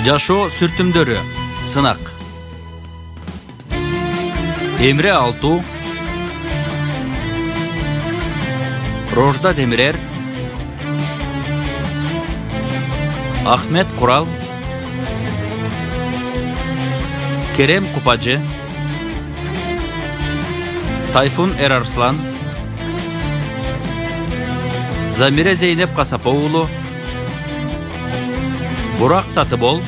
Жашоо сүртүмдөрү. Сынак. Эмре Алту, Рожда Демирер, Ахмет Курал, Керем Купажы, Тайфун Эрарслан, Замире Зейнеп Касапоулу, Бурак Сатыбол,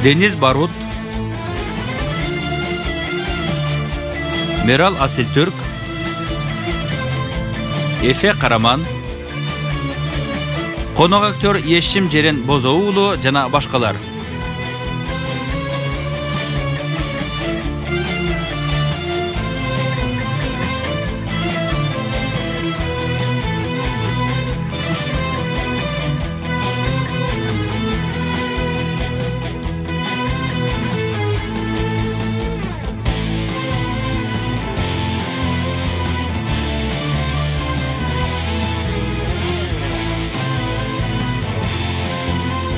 Дениз Барут, Мерал Асилтүрк, Эфе Караман, конок актер Ешим Жерен Бозоулу жана башкалар.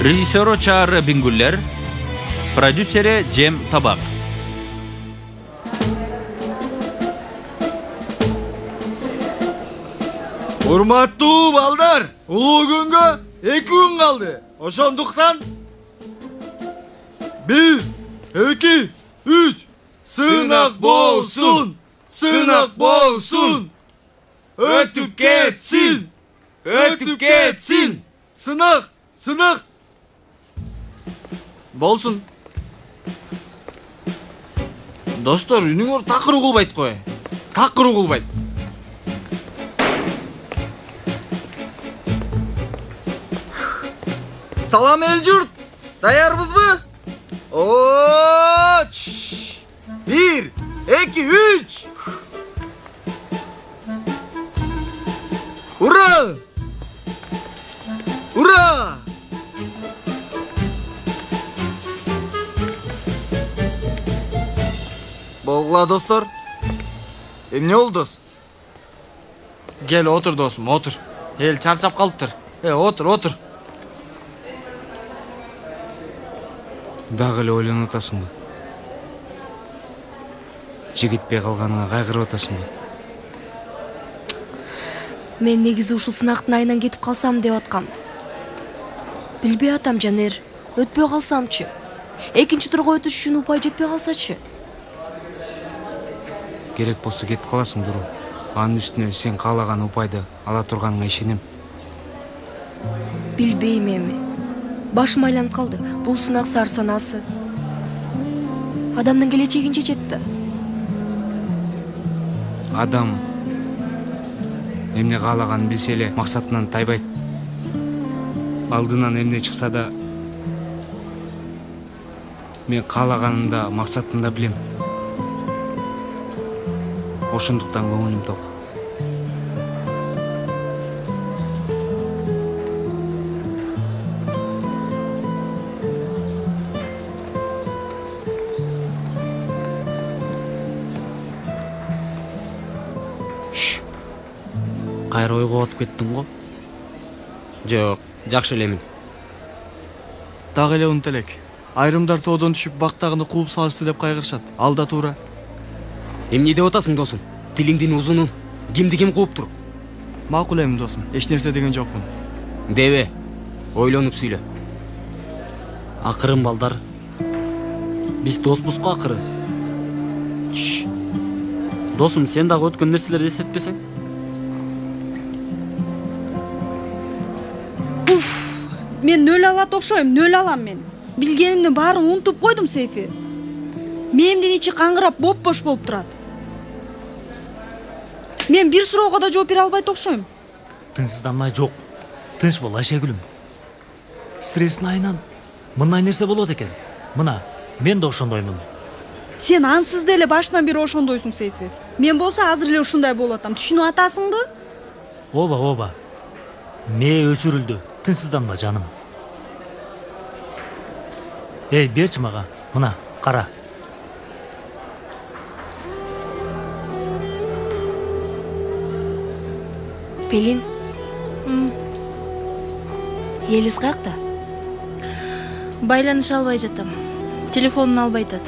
Режиссеру Чаары Бингуллер, продюсери Джем Табак. Урматтуу балдар, улуу күнгө 2 күн калды. Ошондуктан 1, 2, 3 сынак болсун, сынак болсун. Өтүп кетсин, өтүп кетсин. Сынак, сынак. Болсун. Достор, үнүңөр такыр угулбайт кой. Такыр угулбайт. Салам эл журт. Даярбызбы? 1, 2, 3. Ура! Ура! Болгула достор. Эмне болду дос? Gel otur dostum, otur. El çarşap kalıptır. Otur, otur. Дагы эле ойлонуп атасыңбы? Жигитпей калганыңа кайгырып атасыңбы? Мен негизи ушул сынактын айынан кетип калсам деп аткам. Билбей атам Жанер, өтпөй калсамчы? Экинчи турга өтүш үчүн упай жетпей калсачы? Керек болсо кетип каласың Дуру. Анын үстүнө сен каалаган упайды ала турганыңа ишенем. Билбейм эми. Башым айланып калды. Бул сынак сар санасы. Адамдын келечегин чечет да. Адам эмне каалаганын билсе эле максатынан тайбайт. Алдынан эмне чыкса да мен каалаганымды да максатымды да билем. Ошондуктан көңүлүм ток. Кайра ойго батып кеттиң го? Жок, жакшы элемин. Дагы эле унут элек. Айрымдар тоодон түшүп бактагыны кууп салышты деп кайгырышат. Ал да туура. Эмне деп атасың досум? Тилиңдин узунун. Кимди ким кууптур? Макул эми досум. Эч нерсе деген жокмун. Дебе. Ойлонуп сүйлө. Акырын балдар. Биз доспуз го акыры. Досум, сен дагы өткөн нерселерди эсептесең? Мен нөл алат окшойм, нөл алам мен. Билгенимдин баарын унутуп койдум, Сейфи. Мээмдин ичи каңгырап боп-бош болуп турат. Мен бир суроого да жооп бере албайт окшойм. Тынчсызданмай жок. Тынч бол Айшегүлүм. Стресстин айынан мындай нерсе болот экен. Мына, мен да ошондоймун. Сен ансыз деле башынан бери ошондойсуң, Сейфи. Мен болсо азыр эле ушундай болуп атам. Түшүнүп атасыңбы? Оба. Мээ өчүрүлдү. Тынчсызданма жаным. Берчи мага. Мына, кара. Pelin. Yeliz kayakta? Байланыша албай жатам. Телефонун албай атат.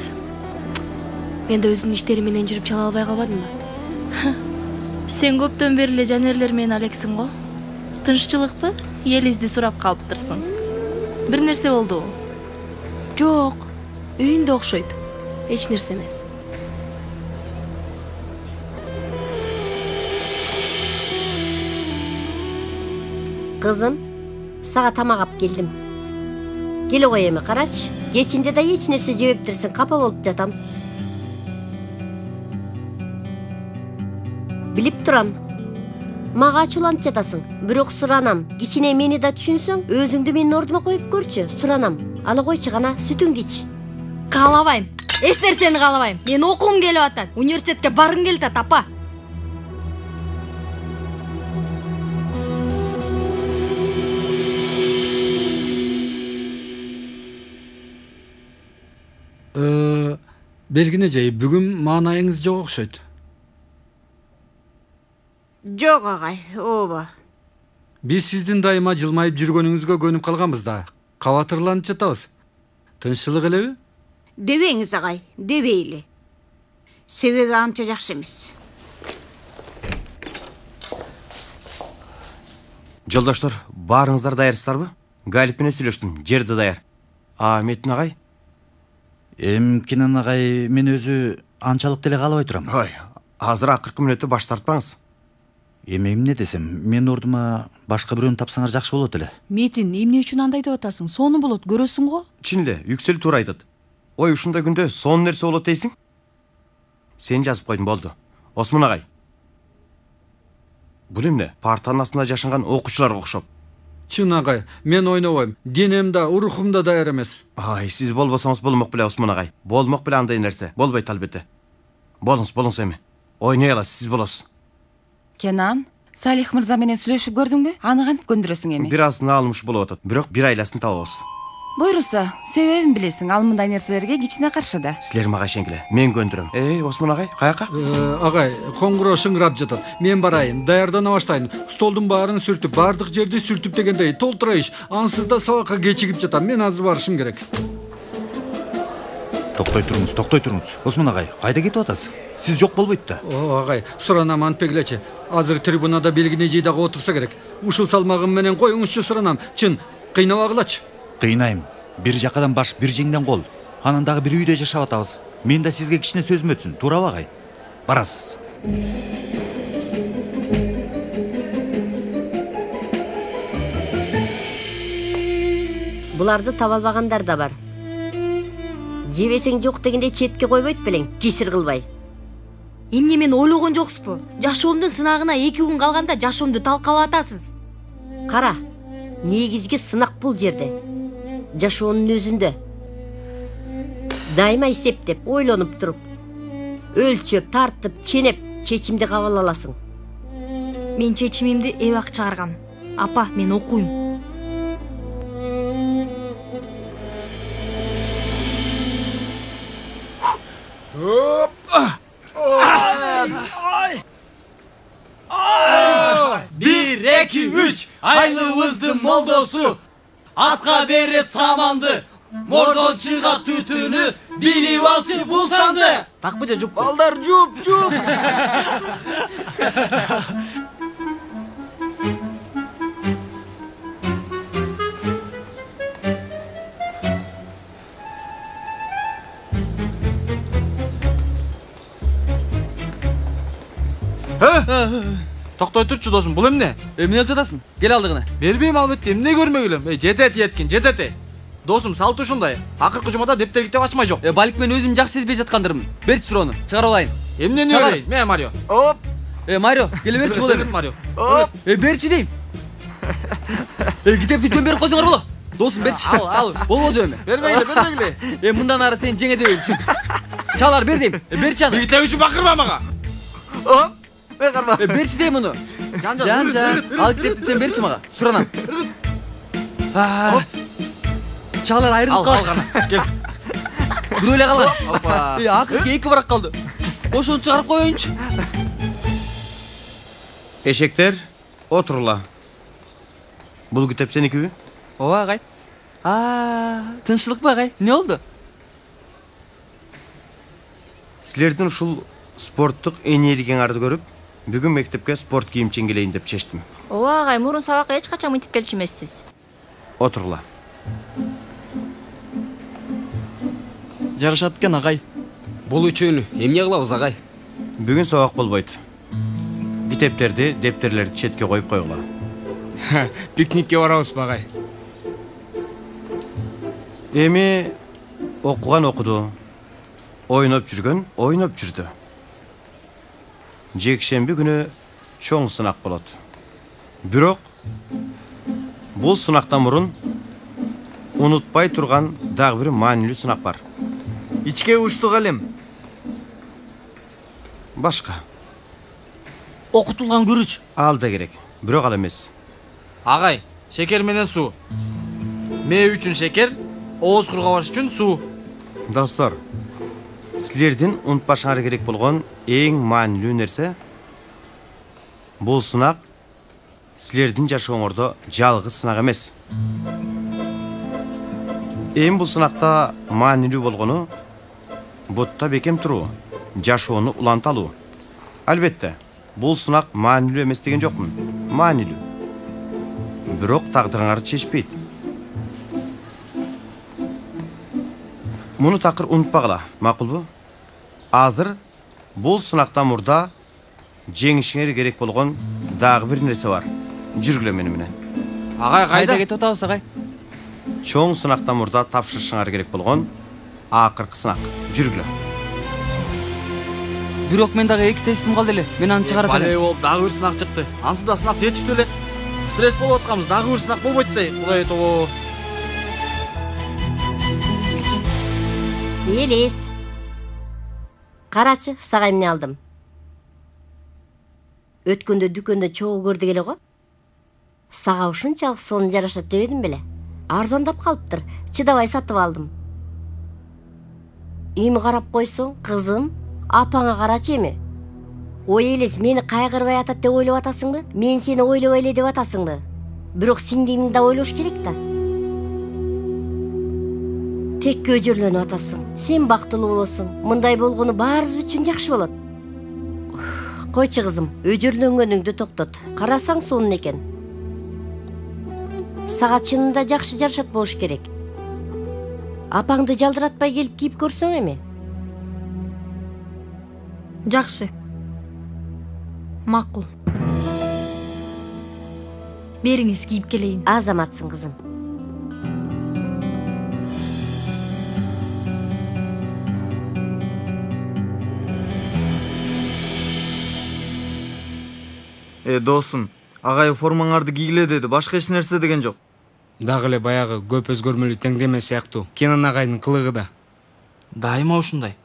Мен да өзүмдүн иштерим менен жүрүп чала албай калбадымбы? Сен көптөн бери эле жанерлер менен алексиң го. Тынччылыкпы? Елизди сурап калыптырсың. Бир нерсе болдубу? Жок, үйүндө окшойт. Эч нерсе эмес. Кызым, сага тамак алып келдим. Келе кой эми, карачы. Кечинде да эч нерсе жебептирсиң, капа болуп жатам. Билип турам. Мага ачууланып жатасың. Бирок суранам. Кичине мени да түшүнсөң, өзүңдү менин ордума коюп көрчү. Суранам. Ала койчу гана, сүтүңдү ич. Каалабайм. Эч нерсени каалабайм. Мен окугум келип атат. Университетке баргым келип атат, апа. Белгине жай, бүгүн маанайыңыз жок окшойт. Жок агай, ооба. Биз сиздин дайыма жылмайып жүргөнүңүзгө көнүп калганбыз да. Кабатырланып жатабыз. Тынччылык элеби? Дебеңиз агай, дебейли. Себеби анча жакшы эмес. Жолдоштор, баарыңыздар даярсыздарбы? Галип менен сүйлөштүм, жерде даяр. Метин агай? Кенен агай, мен өзү анчалык деле каалабай турам. Ой, азыр акыркы мүнөттө баш тартпаңыз. Эмне десем, мен ордума башка бирөөнү тапсаңар жакшы болот эле. Метин, эмне үчүн андай деп атасың? Сону болот, көрөсүң го? Чын эле, Yüksel туура айтат. Ой, ушундай күндө сонун нерсе болот дейсиң? Сен жазып койдуң, болду. Осмон агай. Бул эмне? Партанын астында жашанган окуучуларга окшоп. Чын агай, мен ойнобойм. Денем да, урухум да даяр эмес. Ай, сиз болбосоңуз болмок беле, Осмон агай. Болмок беле андай нерсе. Болбойт албетте. Болуңуз эми. Ойной аласыз, сиз болосуз. Кенан, Салих мырза менен сүйлөшүп көрдүңбү? Аны кантип көндүрөсүң эми? Бир аз наалымыш болуп атат, бирок бир айласын табабыз. Буйруса, себебин билесиң, ал мындай нерселерге кичине каршы да. Силер мага ишенгиле, мен көндүрөм. Осмон агай, каяка? Агай, коңгуроо шыңырап жатат. Мен барайын, даярдана баштайын. Столдун баарын сүртүп, бардык жерди сүртүп дегендей толтура иш. Ансыз да сабакка кечигип жатам. Мен азыр барышым керек. Токтой туруңуз. Осмон агай, кайда кетип атасыз? Сиз жок болбойт да. Агай, суранам антпегилечи. Азыр трибунада белгине жыйдагы отурса керек. Ушул салмагым менен коюңузчу суранам. Чын, кыйнабагылачы. Кыйнайм. Бир жакадан баш, бир жеңден кол. Анан дагы бир үйдө жашап атабыз. Мен да сизге кичине сөзүм өтсүн, туурабы агай? Барасыз. Буларды таба албагандар да бар. Жебесең жок дегенде четке койбойт белең, кесир кылбай. Эмне мен ойлогон жоксузбу? Жашоомдун сынагына 2 күн калганда жашоомду талкалап атасыз. Кара, негизги сынак бул жерде. Жашоонун өзүндө. Дайыма эсептеп, ойлонуп туруп, өлчөп, тартып, ченеп, чечимди кабыл аласың. Мен чечимимди эбак чыгаргам. Апа, мен окуйм. Bir, iki, üç, aylığımızdı moldosu. Atqa beret samandı. Mordon çığa tütünü, bilip alçı bulsandı. Takpıca cup. Baldar cup. Токтой турчу досум, бул эмне? Эмне деп жатасың? Кел алдыгына. Бербейм албетте, эмне көрмөгүлөм. Жетет жетет. Досум, салт ушундай. Акыркы жумада дептер китеп ачмай жок. Балик мен өзүм жакшы сезбей жаткандырмын. Берчи суроону, чыгарып алайын. Эмнени өрөйүн? Мен Марио. Оп. Марио, келе берчи боло эми. Марио. Оп. Берчи дейм. Китепти жөн берип койсоңор боло. Досум, берчи. Ал. Болбоду эми. Бермегиле. Мындан ары сени жеңе дебейм. Чалар бер дейм. Берчи аны. Китеп үчүн бакырма мага. Оп. Берчи дейм муну. Жан. Ал китепти сен берчи мага. Суранам. Чалар айрылып калды. Ал гана. Кел. Бирөө эле калган. Опа. Акыркы 2 барак калды. Ошону чыгарып коеюнчу. Эшектер, отурула. Бул китеп сеникиби? Ооба, агай. Тынччылыкпы агай? Эмне болду? Силердин ушул спорттук энергияңарды көрүп, бүгүн мектепке спорт кийимчен келейин деп чечтим. Ооба агай, мурун сабакка эч качан мынтип келчү эмессиз. Отургула. Жарашат экен агай. Бул үчүн эмне кылабыз агай? Бүгүн сабак болбойт. Китептерди, дептерлерди четке коюп койгула. Пикникке барабызбы агай? Эми окуган окуду. Ойноп жүргөн ойноп жүрдү. Жекшемби күнү чоң сынак болот. Бирок бул сынактан мурун унутпай турган дагы бир маанилүү сынак бар. Ичке учтук элем. Башка. Окутулган күрүч. Ал да керек. Бирок ал эмес. Агай, шекер менен суу. Мээ үчүн шекер, ооз кургабаш үчүн суу. Достор, силердин унутпашыңар керек болгон эң маанилүү нерсе бул сынак силердин жашооңордо жалгыз сынак эмес. Эми бул сынакта маанилүү болгону бутта бекем туруу, жашоону уланталуу. Албетте, бул сынак маанилүү эмес деген жокмун. Маанилүү. Бирок тагдырыңарды чечпейт. Муну такыр унутпагыла, макулбу? Азыр бул сынактан мурда жеңишиңер керек болгон дагы бир нерсе бар. Жүргүлө мени менен. Агай кайда кетип атабыз агай? Чоң сынактан мурда тапшырышыңар керек болгон акыркы сынак. Жүргүлө. Бирок мен дагы 2 тестим калды эле. Мен аны чыгарат элем. Бале болуп дагы бир сынак чыкты. Ансында сынак жетиштүү эле. Стресс болуп атканбыз, дагы бир сынак болбойт да. Кудай тобо. Елес. Карачы, сага эмне алдым. Өткөндө дүкөндө чогуу көрдүк эле го. Сага ушунчалык сонун жарашат дебедим беле. Арзандап калыптыр. Чыдабай сатып алдым. Эми карап койсоң, кызым, апаңа карачы эми. Ой элес, мени кайгырбай атат деп ойлоп атасыңбы? Мен сени ойлобой эле деп атасыңбы? Бирок сиңдигиңди да ойлош керек да. Тек өжөрлөнүп атасың. Сен бактылуу болосуң. Мындай болгону баарыбыз үчүн жакшы болот. Койчу кызым, өжөрлөнгөнүңдү токтот. Карасаң сонун экен. Сага чынында жакшы жарашат болуш керек. Апаңды жалдыратпай келип кийип көрсөң эми. Жакшы. Макул. Бериңиз кийип келейин. Азаматсың кызым. Досум, агай формаңарды кийгиле деди, башка эч нерсе деген жок. Дагы эле баягы көп өзгөрмөлүү теңдеме сыяктуу. Кенен агайдын кылыгы да. Дайыма ушундай.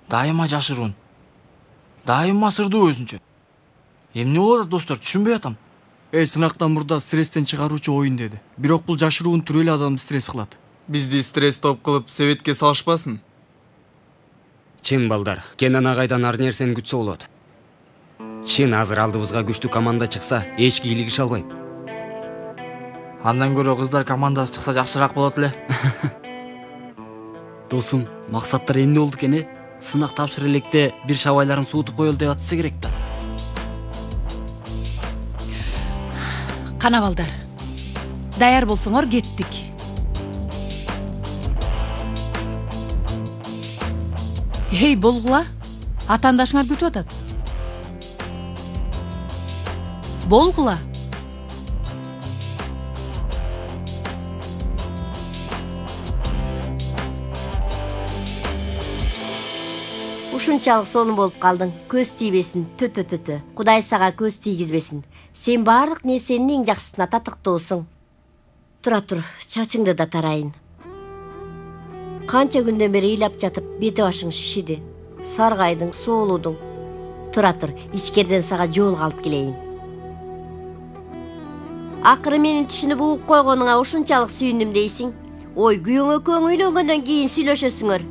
Дайыма жашыруун. Дайыма сырдуу өзүнчө. Эмне болот атат достор, түшүнбөй атам. Сынактан мурда стресстен чыгаруучу оюн деди. Бирок бул жашыруун түрү эле адамды стресс кылат. Бизди стресс топ кылып советке салышпасын. Чын балдар, Кенен агайдан ар нерсени күтсө болот. Чын азыр алдыбызга күчтүү команда чыкса, эч кийлигише албайм. Андан көрө кыздар командасы чыкса жакшыраак болот эле. Досум, максаттар эмне болду экен? Сынак тапшыр электе бир шабайларын суутуп коелу деп атса керек да. Кана балдар. Даяр болсоңор кеттик. Эй, болгула. Атаандашыңар күтүп атат. Болгула. Ушунчалык сонун болуп калдың. Көз тийбесин, пөпөпөпө. Кудай сага көз тийгизбесин. Сен баардык нерсенин эң жакшысына татыктоосуң. Тура тур, чачыңды да тарайын. Канча күндөн бери ыйлап жатып, бети башың шишиди. Саргайдың, соолудуң. Тура тур, ичкерден сага жол калып келейин. Акыры менин түшүнүп угуп койгонуңа ушунчалык сүйүндүм дейсиң. Ой, күйөөң экөөң үйлөнгөндөн кийин сүйлөшөсүңөр.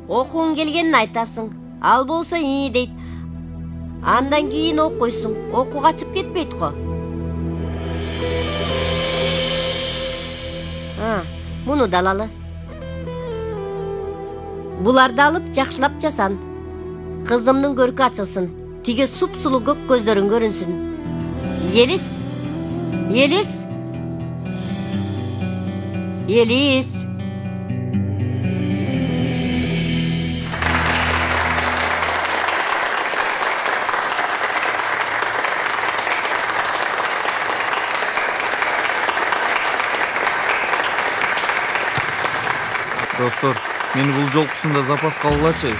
Окуң келгенин айтасың. Ал болсо ии дейт. Андан кийин окуйсуң. Окуу качып кетпейт го. Муну да алалы. Буларды алып жакшылап жасан. Кызымдын көркү ачылсын. Тиге суп-сулуу көк көздөрүң көрүнсүн. Елис? Елис? Елис? Достор, мени бул жолкусунда запас калгылачы.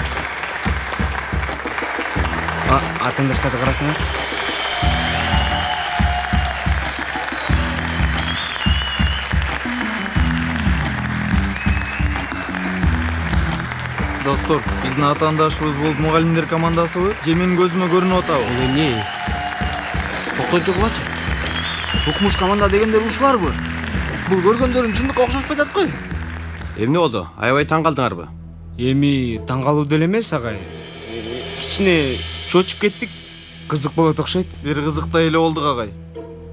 Атыңдаштарды карасыңар. Достор, биздин атаандашыбыз болуп мугалимдер командасыбы же менин көзүмө көрүнүп атабы? Бул эмне? Токтойт жокулачы. Укмуш команда дегендер ушуларбы? Бул көргөндөрүм чындыкка окшошпой атат го. Эмне болду? Аябай таң калдыңарбы? Эми таң калуу деле эмес, агай. Кичине чочуп кеттик. Кызык болот окшойт. Бир кызыктай эле болдук, агай.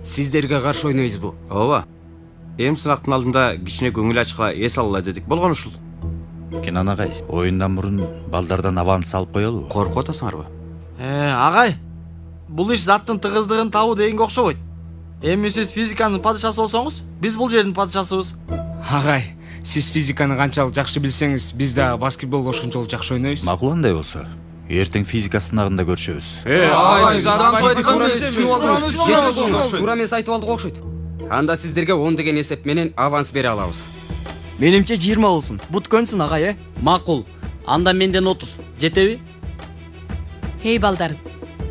Сиздерге каршы ойнойбузбу? Ооба. Эми сынактын алдында кичине көңүл ачкыла эс алалы дедик. Болгон ушул. Кенан агай, оюндан мурун балдардан аванс алып коелу. Коркуп атасыңарбы? Агай. Бул иш заттын тыгыздыгын табуу дегенге окшобойт. Эми сиз физиканын падышасы болсоңуз, биз бул жердин падышасыбыз. Агай, сиз физиканы канчалык жакшы билсеңиз, биз да баскетбол ошончолук жакшы ойнойбуз. Макул андай болсо. Эртең физика сынагында көрүшөбүз. Туура эмес айтып алдык окшойт. Анда сиздерге 10 деген эсеп менен аванс бере алабыз. Менимче 20 болсун. Бут көнсүн, агай, Макул. Анда менден 30. Жетеби? Эй балдар,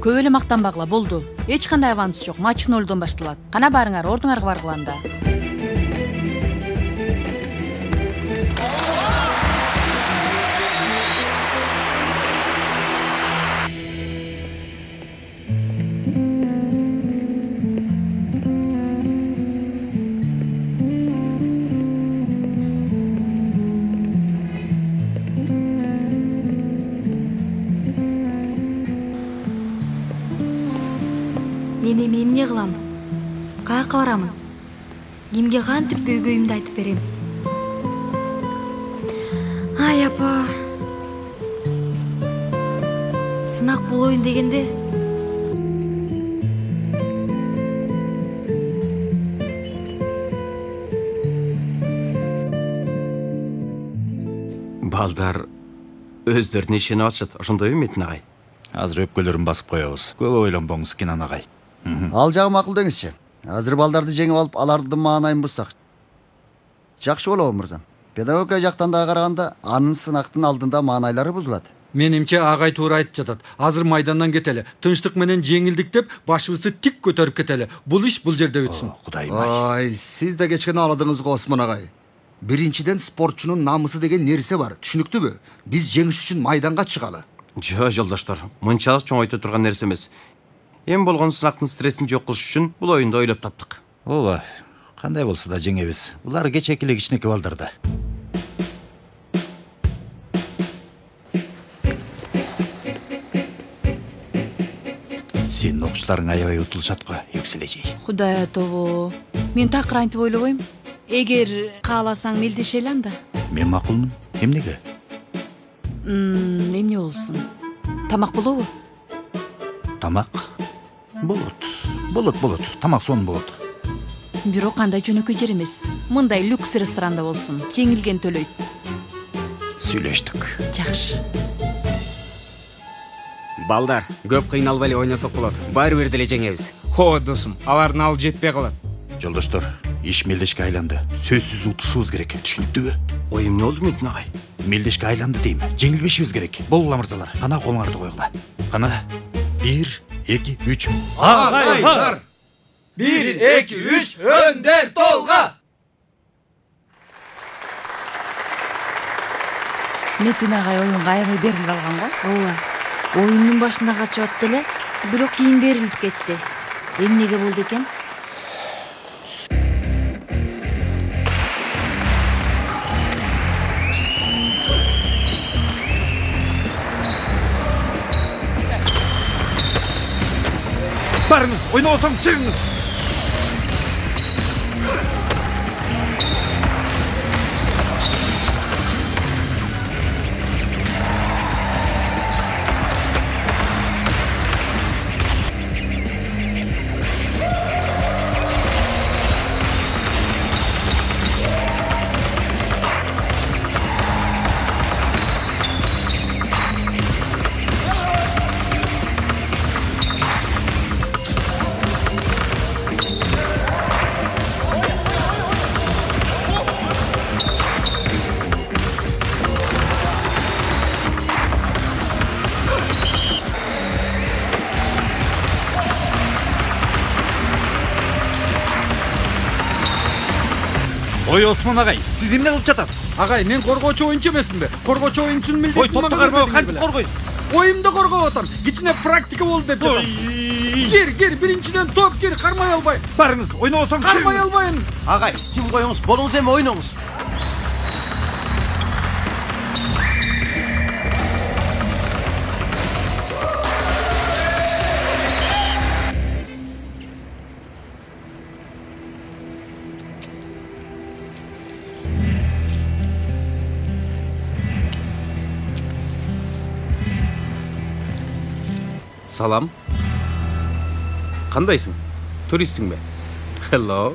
көп эле мактанбагыла, болду. Эч кандай аванс жок. Матч 0-дон башталат. Кана барыңар, ордуңарга баргыла анда. Мен эми эмне кылам? Каяка барамын? Кимге кантип көйгөйүмдү айтып берем? Ай апа. Сынак болоюн дегенде Балдар өздөрүнө ишенип атышат. Ошондойбу Метин агай? Азыр өпкөлөрүн басып коебуз. Көп ойлонбоңуз, Кенан агай. Ал жагы макул деңизчи. Азыр балдарды жеңип алып, алардын маанайын бурсак жакшы болобу, мырзам? Педагогика жактан да караганда, анын сынактын алдында маанайлары бузулат. Менимче агай туура айтып жатат. Азыр майдандан кетели. Тынчтык менен жеңилдик деп башыбызды тик көтөрүп кетели. Бул иш бул жерде өтсүн. Кудайым ай. Сиз да кечкен аладыңыз го, Осмон агай. Биринчиден спортчунун намысы деген нерсе бар. Түшүнүктүүбү? Биз жеңиш үчүн майданга чыгалы. Жо, жолдоштор, мынчалык чоң ойто турган нерсе эмес. Эми болгон сынактын стрессин жок кылыш үчүн бул оюнду ойлоп таптык. Ооба, кандай болсо да жеңебиз. Булар кечээки эле кичинекей балдар да. Сенин окуучуларың аябай утулушат го, Юксележей. Кудай атобу. Мен такыр антип ойлобойм. Эгер кааласаң мелдешели анда. Мен макулмун. Эмнеге? Эмне болсун? Тамак болобу? Тамак? Болот. Тамак сонун болот. Бирок кандай жөнөкөй жер эмес. Мындай люкс ресторанда болсун. Жеңилген төлөйт. Сүйлөштүк. Жакшы. Балдар, көп кыйналбай эле ойносок болот. Баары бир деле жеңебиз. О, досум, алардын ал жетпей калат. Жолдоштор, иш мелдешке айланды. Сөзсүз утушубуз керек. Түшүнүктүүбү? Ой, эмне болду Метин агай? Мелдешке айланды дейм. Жеңилбешибиз керек. Болгула мырзалар. Кана колуңарды койгула. Кана 1, 2, 3. Агайлар! 1, 2, 3, өндер толга! Метин агай оюнга аябай берилип алган го. Ооба. Оюндун башында качып атты эле, бирок кийин берилип кетти. Эмнеге болду экен? Барыңыз, ойнабасаңыз чыгыңыз. Ой Осмон агай, сиз эмне кылып жатасыз? Агай, мен коргоочу оюнчу эмесминби? Коргоочу оюн үчүн милдет. Ой, топту кармоо, кантип коргойсуз? Оюмду коргоп атам. Кичине практика болду деп жатам. Кир, биринчиден топ кир, кармай албайм. Барыңыз, ойнобосоң кармай албайм. Агай, тим коюңуз, болуңуз эми ойноңуз. Салам. Кандайсың? Туристсиң бе? Hello.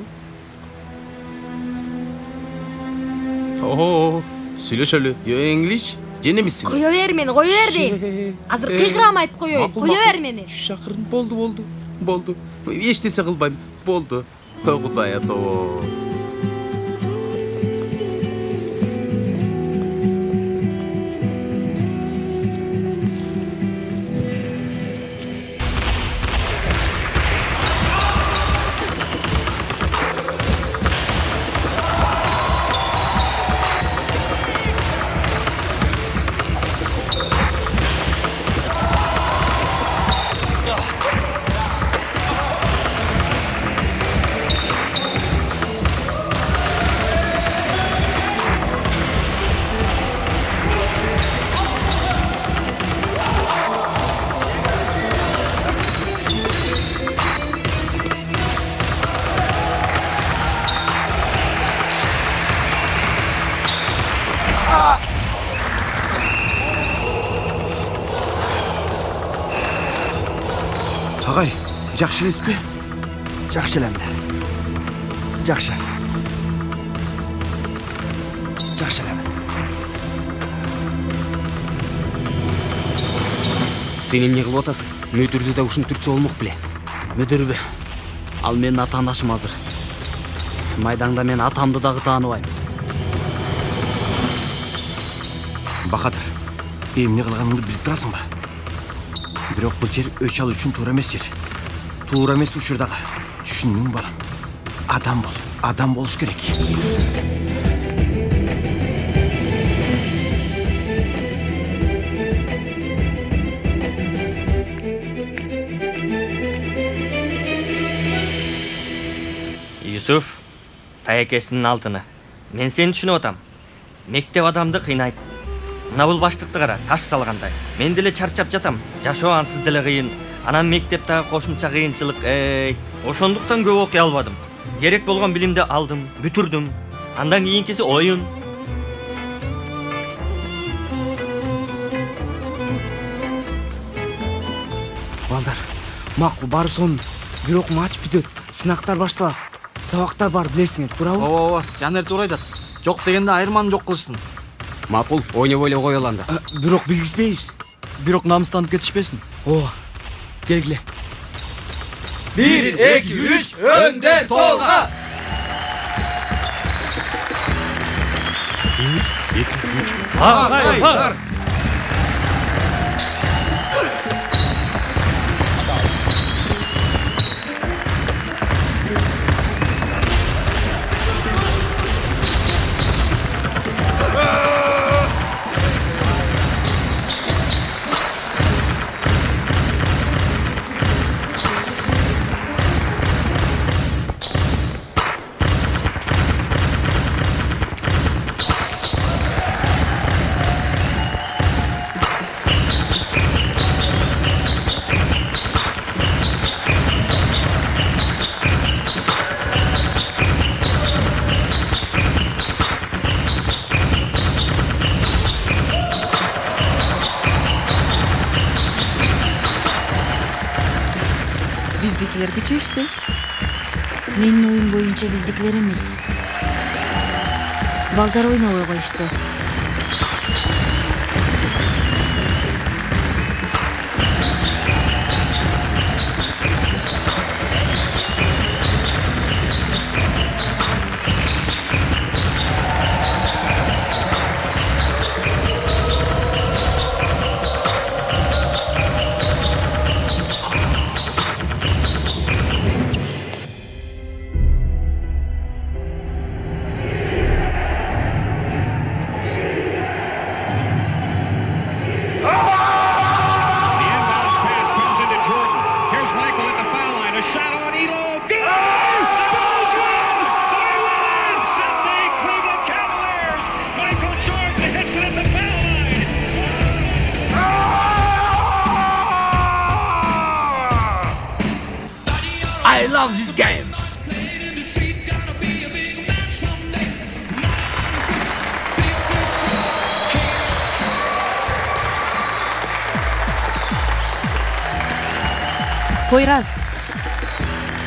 О, сүйлөшөлү. You English? Же немиссиң? Кое бер мени, кое бер дейм. Азыр кыйкырам айтып коеюн. Кое бер мени. Шакырын, болду. Эчтесе кылбайм. Болду. Кудай ато. Агай, жакшы элеспи? Жакшы элем. Жакшы. Жакшы элем. Сен эмне кылып атасың? Мүдүрдү да ушинтирсе болмок беле. Мүдүрбү. Ал менин атаандашым азыр. Майдаңда мен атамды дагы тааныбайм. Бахадыр, эмне кылганыңды билип турасың ба? Бирок бул жер өч алуу үчүн туура эмес жер. Туура эмес учурдагы. Түшүндүң балам. Адам болуш керек. Юсуф, таякесинин алтыны. Мен сени түшүнүп атам. Мектеп адамды кыйнайт. Мына бул баштыкты кара, таш салгандай. Мен деле чарчап жатам. Жашоо ансыз деле кыйын. Анан мектептеги кошумча кыйынчылык, ошондуктан көп окуй албадым. Керек болгон билимди алдым, бүтүрдүм. Андан кийинкиси оюн. Балдар, макул баары сонун. Бирок матч бүтөт, сынактар башталат. Сабактар бар, билесиңер, туурабы? Ооба, Жанер туура айтат. Жок дегенде айырманы жок кылышсын. Макул, ойнобой эле коелу анда. Бирок билгизбейбиз. Бирок намыстанып кетишпесин. Ооба. Келгиле. 1, 2, 3, önde Tolga! 1, 2, 3. Var! Биздикилер күчөштү. Менин оюм боюнча биздикилер эмес. Балдар ойнобой коюшту. loves his game. Койраз.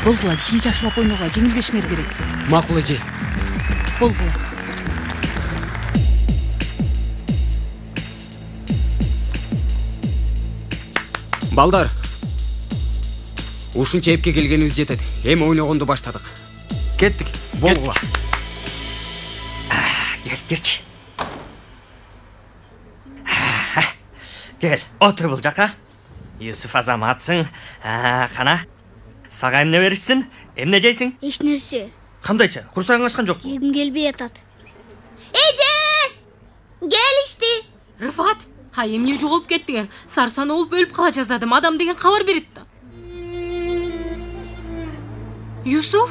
Болгула кичине жакшылап ойногула жеңилбешиңер керек. Макул эже. Болгула. Балдар. Ушунча эпке келгенибиз жетет. Эми ойногонду баштадык. Кеттик. Болгула. Келчи. Кел, отур бул жака. Юсуф Азаматсың. Кана? Сага эмне беришсин? Эмне жейсиң? Эч нерсе. Кандайча? Курсагың ачкан жокпу? Жегим келбей атат. Эже! Келишти. Рыфат, эмне жоголуп кеттиң? Сарсана болуп өлүп кала жаздадым. Адам деген кабар берет да. Юсуф?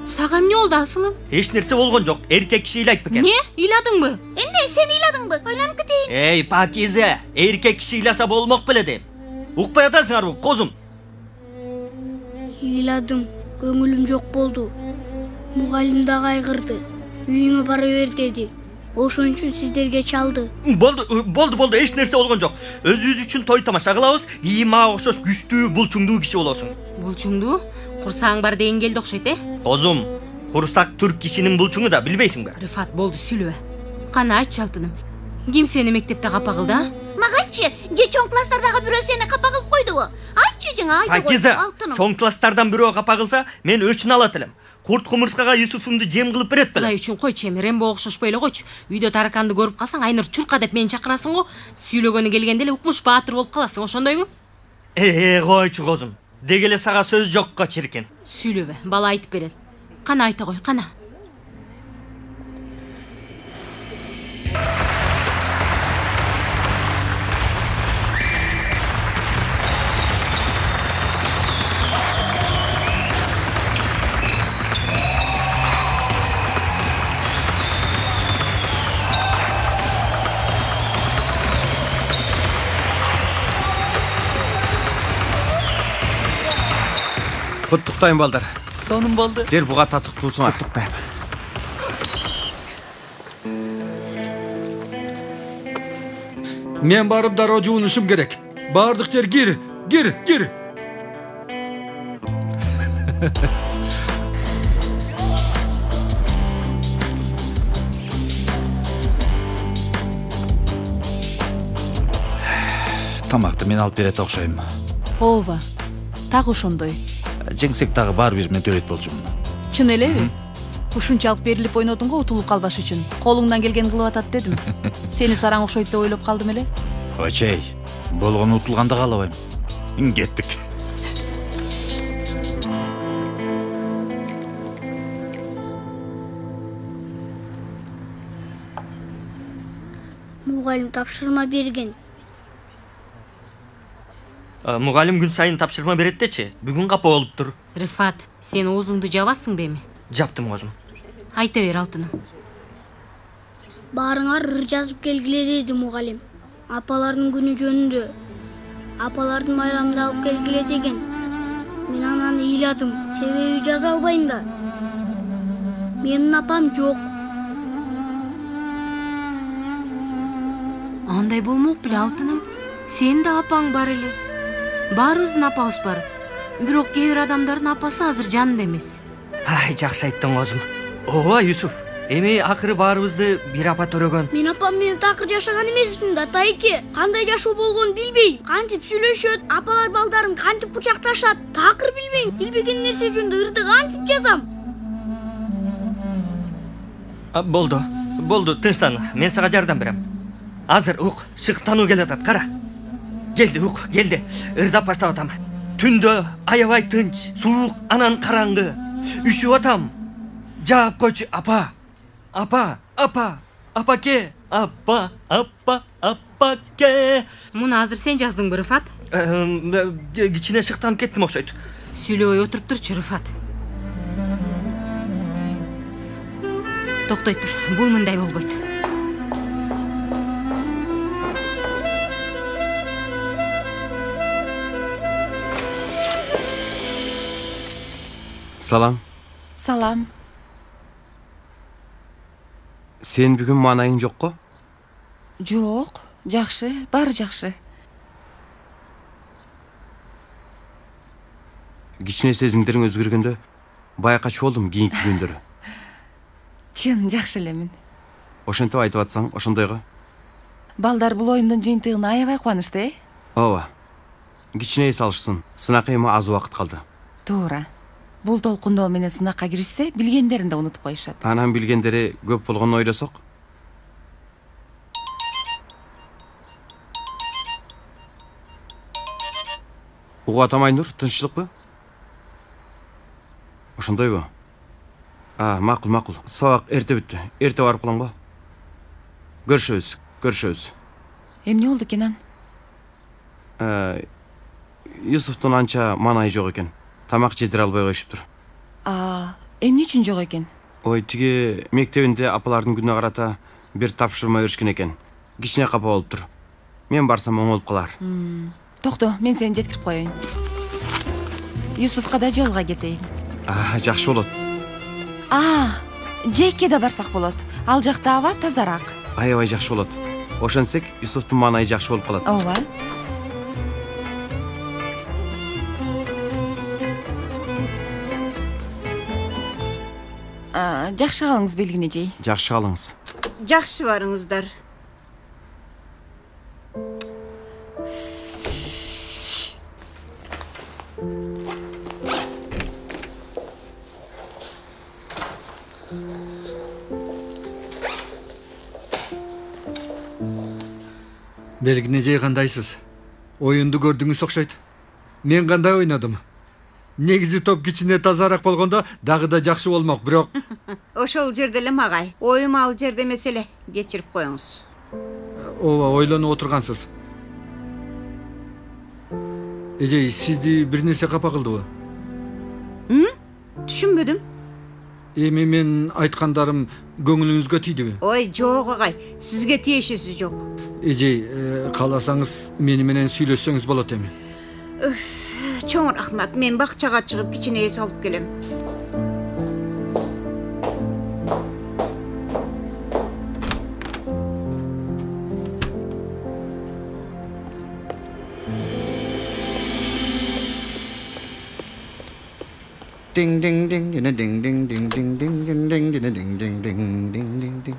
Сага эмне болду асылым? Эч нерсе болгон жок. Эркек киши ыйлайт бекен. Не? Ыйладыңбы? Эмне, сен ыйладыңбы? Ойлонуп кетейин. Эй, Пакизе, эркек киши ыйласа болмок беле дейм. Укпай атасыңарбы, козум? Ыйладым, көңүлүм жок болду. Мугалим да кайгырды. Үйүңө бара бер деди. Ошон үчүн сиздерге чалды. Болду, эч нерсе болгон жок. Өзүбүз үчүн той тамаша кылабыз. И мага окшош күчтүү, булчуңдуу киши болосуң. Булчуңдуу? Курсаң бар деген келди окшойт, Козум, курсак түрк кишинин булчуңу да билбейсиңби? Рифат, болду сүйлөбө. Кана айтчы алтыным. Ким сени мектепте капа кылды, а? Мага айтчы, же чоң класстардагы бирөө сени капа кылып койдубу? Айтчы жеңа, айта кой. Пакиза, чоң класстардан бирөө капа кылса, мен өчүн алат элем. Курт кумурскага Юсуфумду жем кылып берет беле. Кулай үчүн койчу эми, Рембо окшошпой эле койчу. Үйдө тараканды көрүп калсаң, Айнур чурка деп мени чакырасың го. Сүйлөгөнү келгенде эле укмуш баатыр болуп каласың, ошондойбу? Койчу козум. Деги эле сага сөз жокко чиркин. Сүйлөбө, бала айтып берет. Кана айта кой, кана. Куттуктайм балдар. Сонун болду. Сиздер буга татыктуусуңар. Куттуктайм. Мен барып дароо жуунушум керек. Бардык жер кир. Тамакты мен алып берет окшойм. Ооба. Так ошондой. Жеңсек дагы бар бир мен төлөйт болчумун. Чын элеби? Ушунчалык берилип ойнодуң го утулуп калбаш үчүн. Колуңдан келген кылып атат дедим. Сени сараң окшойт деп ойлоп калдым эле. Очей, болгону утулганда каалабайм. Кеттик. Мугалим тапшырма берген. Мугалим күн сайын тапшырма берет дечи. Бүгүн капа болуптур. Рифат, сен оозуңду жабасың беми? Жаптым козум. Айта бер алтыным. Баарыңар ыр жазып келгиле деди мугалим. Апалардын күнү жөнүндө. Апалардын майрамды алып келгиле деген. Мен анан ыйладым. Себеби жаза албайм да. Менин апам жок. Андай болмок беле алтыным. Сен да апаң бар эле. Баарыбыздын апабыз бар. Бирок кээ бир адамдардын апасы азыр жанында эмес. Жакшы айттың козум. Ооба Юсуф, эми акыры баарыбызды бир апа төрөгөн. Мен апам менен такыр жашаган эмесмин да, тайке. Кандай жашоо болгонун билбейм. Кантип сүйлөшөт, апалар балдарын кантип кучакташат, такыр билбейм. Билбеген нерсе жөнүндө ырды кантип жазам? Болду, тынчтан. Мен сага жардам берем. Азыр ук, шыктануу келатат, кара. Келди. Ырдап баштап атам. Түндө аябай тынч, суук, анан караңгы. Үшүп атам. Жаап койчу, апа ке. Апа ке. Муну азыр сен жаздыңбы, Рыфат? Кичине шыктанып кеттим окшойт. Сүйлөбөй отуруп турчу, Рыфат. Токтой тур, бул мындай болбойт. Салам. Салам. Сен бүгін маанайың жоқ қо? Жоқ, жакшы, баары жакшы. Кичине сезимдериң өзгөргөндө байкачу болдум кийинки күндөрү. Чын, жакшы элемин. Ошентип айтып атсаң, ошондойго. Балдар бул оюндун жыйынтыгына аябай кубанычты, Ооба. Кичине эс алышсын. Сынак эми аз убакыт калды. Туура. Бул толкундоо менен сынакка киришсе, билгендерин да унутуп коюшат. Анан билгендери көп болгонун ойлосок. Угуп атам Айнур, тынччылыкпы? Ошондойбу? Макул. Сабак эрте бүттү. Эрте барып калам го. Көрүшөбүз. Эмне болду Кенан? Юсуфтун анча маанайы жок экен. Тамак жедире албай коюшуптур. Эмне үчүн жок экен? Ой, тиги мектебинде апалардын күнүнө карата бир тапшырма беришкен экен. Кичине капа болуптур. Мен барсам оңолуп калар. Токто, мен сени жеткирип коеюн. Юсуфка да жолуга кетейин. Жакшы болот. Жейкке да барсак болот. Ал жакта аба тазараак. Аябай жакшы болот. Ошентсек, Юсуфтун маанайы жакшы болуп калат. Ооба. Жакшы калыңыз, Белгин эжей. Жакшы калыңыз. Жакшы барыңыздар. Белгин эжей кандайсыз? Оюнду көрдүңүз окшойт. Мен кандай ойнодум? Негизи топ кичине тазараак болгондо дагы да жакшы болмок, бирок Ошол жерде эле агай. Оюм ал жерде эмес эле. Кечирип коюңуз. ооба ойлонуп отургансыз. Эжей, сизди бир нерсе капа кылдыбы? Түшүнбөдүм. Эми мен айткандарым көңүлүңүзгө тийдиби? Ой, жок агай. Сизге тиешеси жок. Эжей, кааласаңыз мени менен сүйлөшсөңүз болот эми. Чоң рахмат. Мен бакчага чыгып кичине эс алып келем. Ding ding ding ding ding ding ding ding ding ding ding ding ding ding ding ding ding.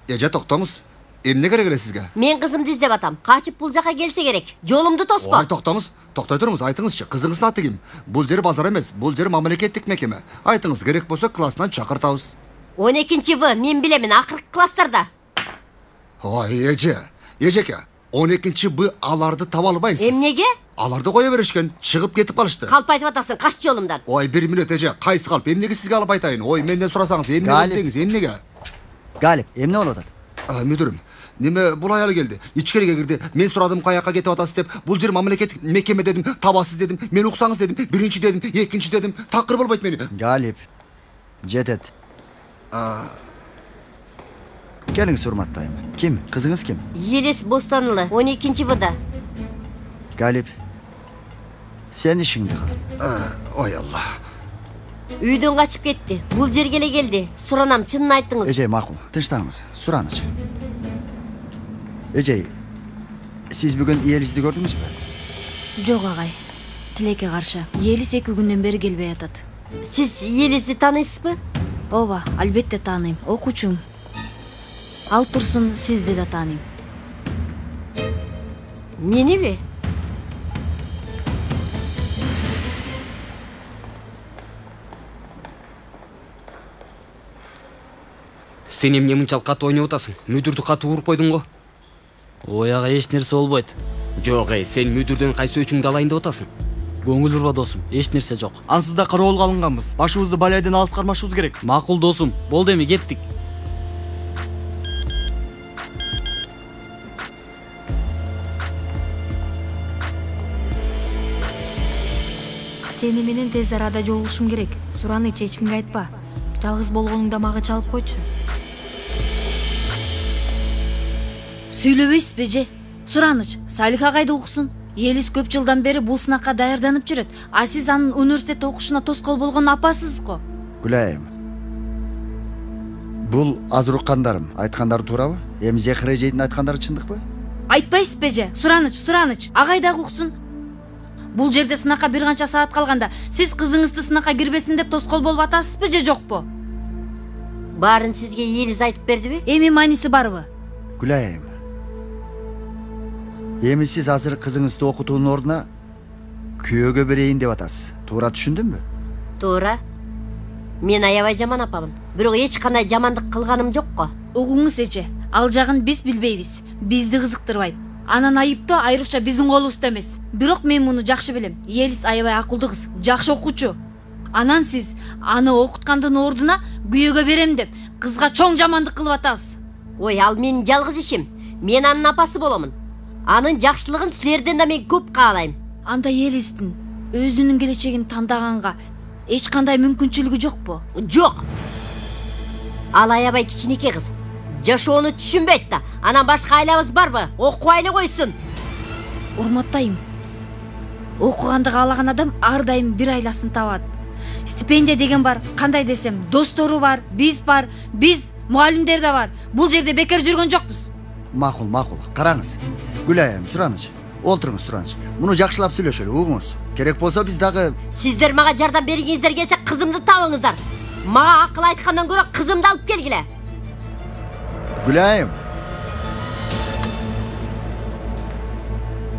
Эже токтоңуз. Эмне керек эле сизге? Мен кызымды издеп атам. Качып бул жака келсе керек. Жолумду тоспо. Ой, токтоңуз. Токтой туруңуз, айтыңызчы. Кызыңыздын аты ким? Бул жер базар эмес, бул жер мамлекеттик мекеме. Айтыңыз, керек болсо классынан чакыртабыз. 12 В, мен билемин, акыркы класстарда. Ой, эжеке. 12 Б аларды таба албайсыз. Эмнеге? Аларды кое беришкен, чыгып кетип калышты. Калп айтып атасың, каш жолумдан. Ой, 1 мүнөт эже, кайсы калп? Эмнеге сизге алып айтайын? Ой, менден сурасаңыз, эмне болду деңиз, эмнеге? Галип, эмне болуп атат? Мүдүрүм, неме бул аял келди. Ичкериге кирди. Мен сурадым, каяка кетип атасыз деп. Бул жер мамлекеттик мекеме дедим, табасыз дедим. Мен уксаңыз дедим. Биринчи дедим, экинчи дедим. Такыр болбойт мени. Галип, жетет. Келиңиз, урматтайм. Ким? Кызыңыз ким? Елес Бостанылы, 12 Вда. Галип, сен ишиңди кыл. Ой Алла. Үйдөн качып кетти. Бул жерге эле келди. Суранам, чынын айттыңыз. Эжей, макул. Тынчтаныңыз. Суранычы. Эжей, сиз бүгүн Елизди көрдүңүзбү? Жок агай. Тилекке каршы. Елиз 2 күндөн бери келбей атат. Сиз Елизди тааныйсызбы? Ооба, албетте тааныйм. Окуучум. Ал турсун, сизди да тааныйм. Мениби? Сен эмне мынчалык катуу ойноп атасың? Мүдүрдү катуу уруп койдуң го. Ой ага, эч нерсе болбойт. Жок, сен мүдүрдөн кайсы өчүңдү алайын деп атасың? Көңүл бурба досум, эч нерсе жок. Ансыз да кароолго алынганбыз. Башыбызды балайдан алыс кармашыбыз керек. Макул досум, болду эми кеттик. Сени менен тез арада жолугушум керек. Сураныч, эч кимге айтпа. Жалгыз болгонуңда мага чалып койчу. Сүйлөбөйсүзбү же? Сураныч, Салих агайды уксун. Елис көп жылдан бери бул сынакка даярданып жүрөт. А сиз анын университетте окушуна тоскоол болгон апасыз го. Гүлайым. Бул азыр уккандарым айткандары туурабы? Эми Зехире эжейдин айткандары чындыкпы? Айтпайсызбы эже? Сураныч. Агай дагы уксун. Бул жерде сынакка бир канча саат калганда сиз кызыңызды сынакка кирбесин деп тоскоол болуп атасызбы же жокпу? Баарын сизге Елис айтып бердиби? Эми мааниси барбы? Гүлайым. Эми сиз азыр кызыңызды окутуунун ордуна күйөөгө берейин деп атасыз. Туура түшүндүмбү? Туура. Мен аябай жаман апамын. Бирок эч кандай жамандык кылганым жок го. Угуңуз эже, ал жагын биз билбейбиз. Бизди кызыктырбайт. Анан айыптоо айрыкча биздин колубузда эмес. Бирок мен муну жакшы билем. Елис аябай акылдуу кыз, жакшы окуучу. Анан сиз аны окуткандын ордуна күйөөгө берем деп кызга чоң жамандык кылып атасыз. Ой, ал менин жалгыз ишим. Мен анын апасы боломун. Анын жакшылыгын силерден да мен көп каалайм. Анда Елистин өзүнүн келечегин тандаганга эч кандай мүмкүнчүлүгү жокпу? Жок. Ал аябай кичинекей кыз. Жашоону түшүнбөйт да. Анан башка айлабыз барбы? Окубайлы койсун. Урматтайм. Окуганды каалаган адам ар дайым бир айласын табат. Стипендия деген бар, кандай десем, достору бар, биз мугалимдер да бар. Бул жерде бекер жүргөн жокпуз. Макул. Караңыз. Гүлайым, Сураныч. Олтуруңуз, Сураныч. Муну жакшылап сүйлөшөлү, угуңуз. Керек болсо биз дагы... Сиздер мага жардам бергиңиздер келсе, кызымды табыңыздар. Мага акыл айткандан көрө кызымды алып келгиле. Гүлайым.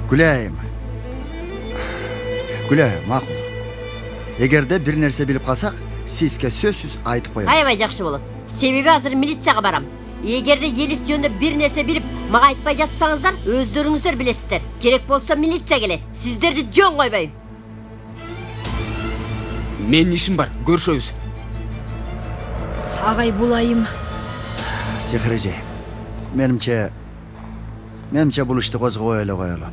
Гүлайым, макул. Эгерде бир нерсе билип калсак, сизге сөзсүз айтып коебуз. Аябай жакшы болот. Себеби азыр милицияга барам. Эгерде Елис жөнүндө бир нерсе билип, мага айтпай жатсаңыздар, өздөрүңүздөр билесиздер. Керек болсо милиция келет. Сиздерди жөн койбойм. Менин ишим бар, көрүшөбүз. Агай, бул айым. Зехире эже. Менимче бул ишти козгобой эле коелу.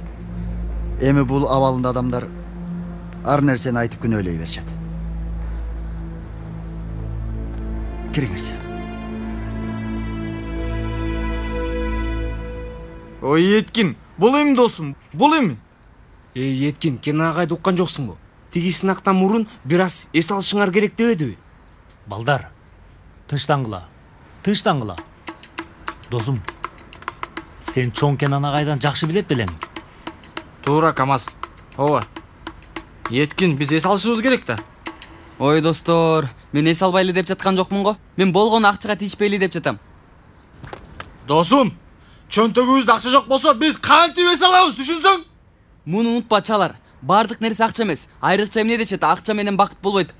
Эми бул абалында адамдар ар нерсени айтып күнөөлөй беришет. Кириңиз. Ой, Еткин, бул эми досум, бул эми? Еткин, кен агайды уккан жоксуңбу? Тиги сынактан мурун бир аз эс алышыңар керек дебедиби? Балдар, тынчтангыла. Досум, сен чоң Кенан агайдан жакшы билет белем. Туура, Камаз. Ооба. Еткин, биз эс алышыбыз керек да. Ой, достор, мен эс албайлы деп жаткан жокмун го. Мен болгон акчага тийишпейли деп жатам. Досум, чөнтөгүбүздө акча жок болсо, биз кантип эс алабыз, түшүнсөң? Муну унутпа, чалар. Бардык нерсе акча эмес. Айрыкча эмне дешет, акча менен бакыт болбойт.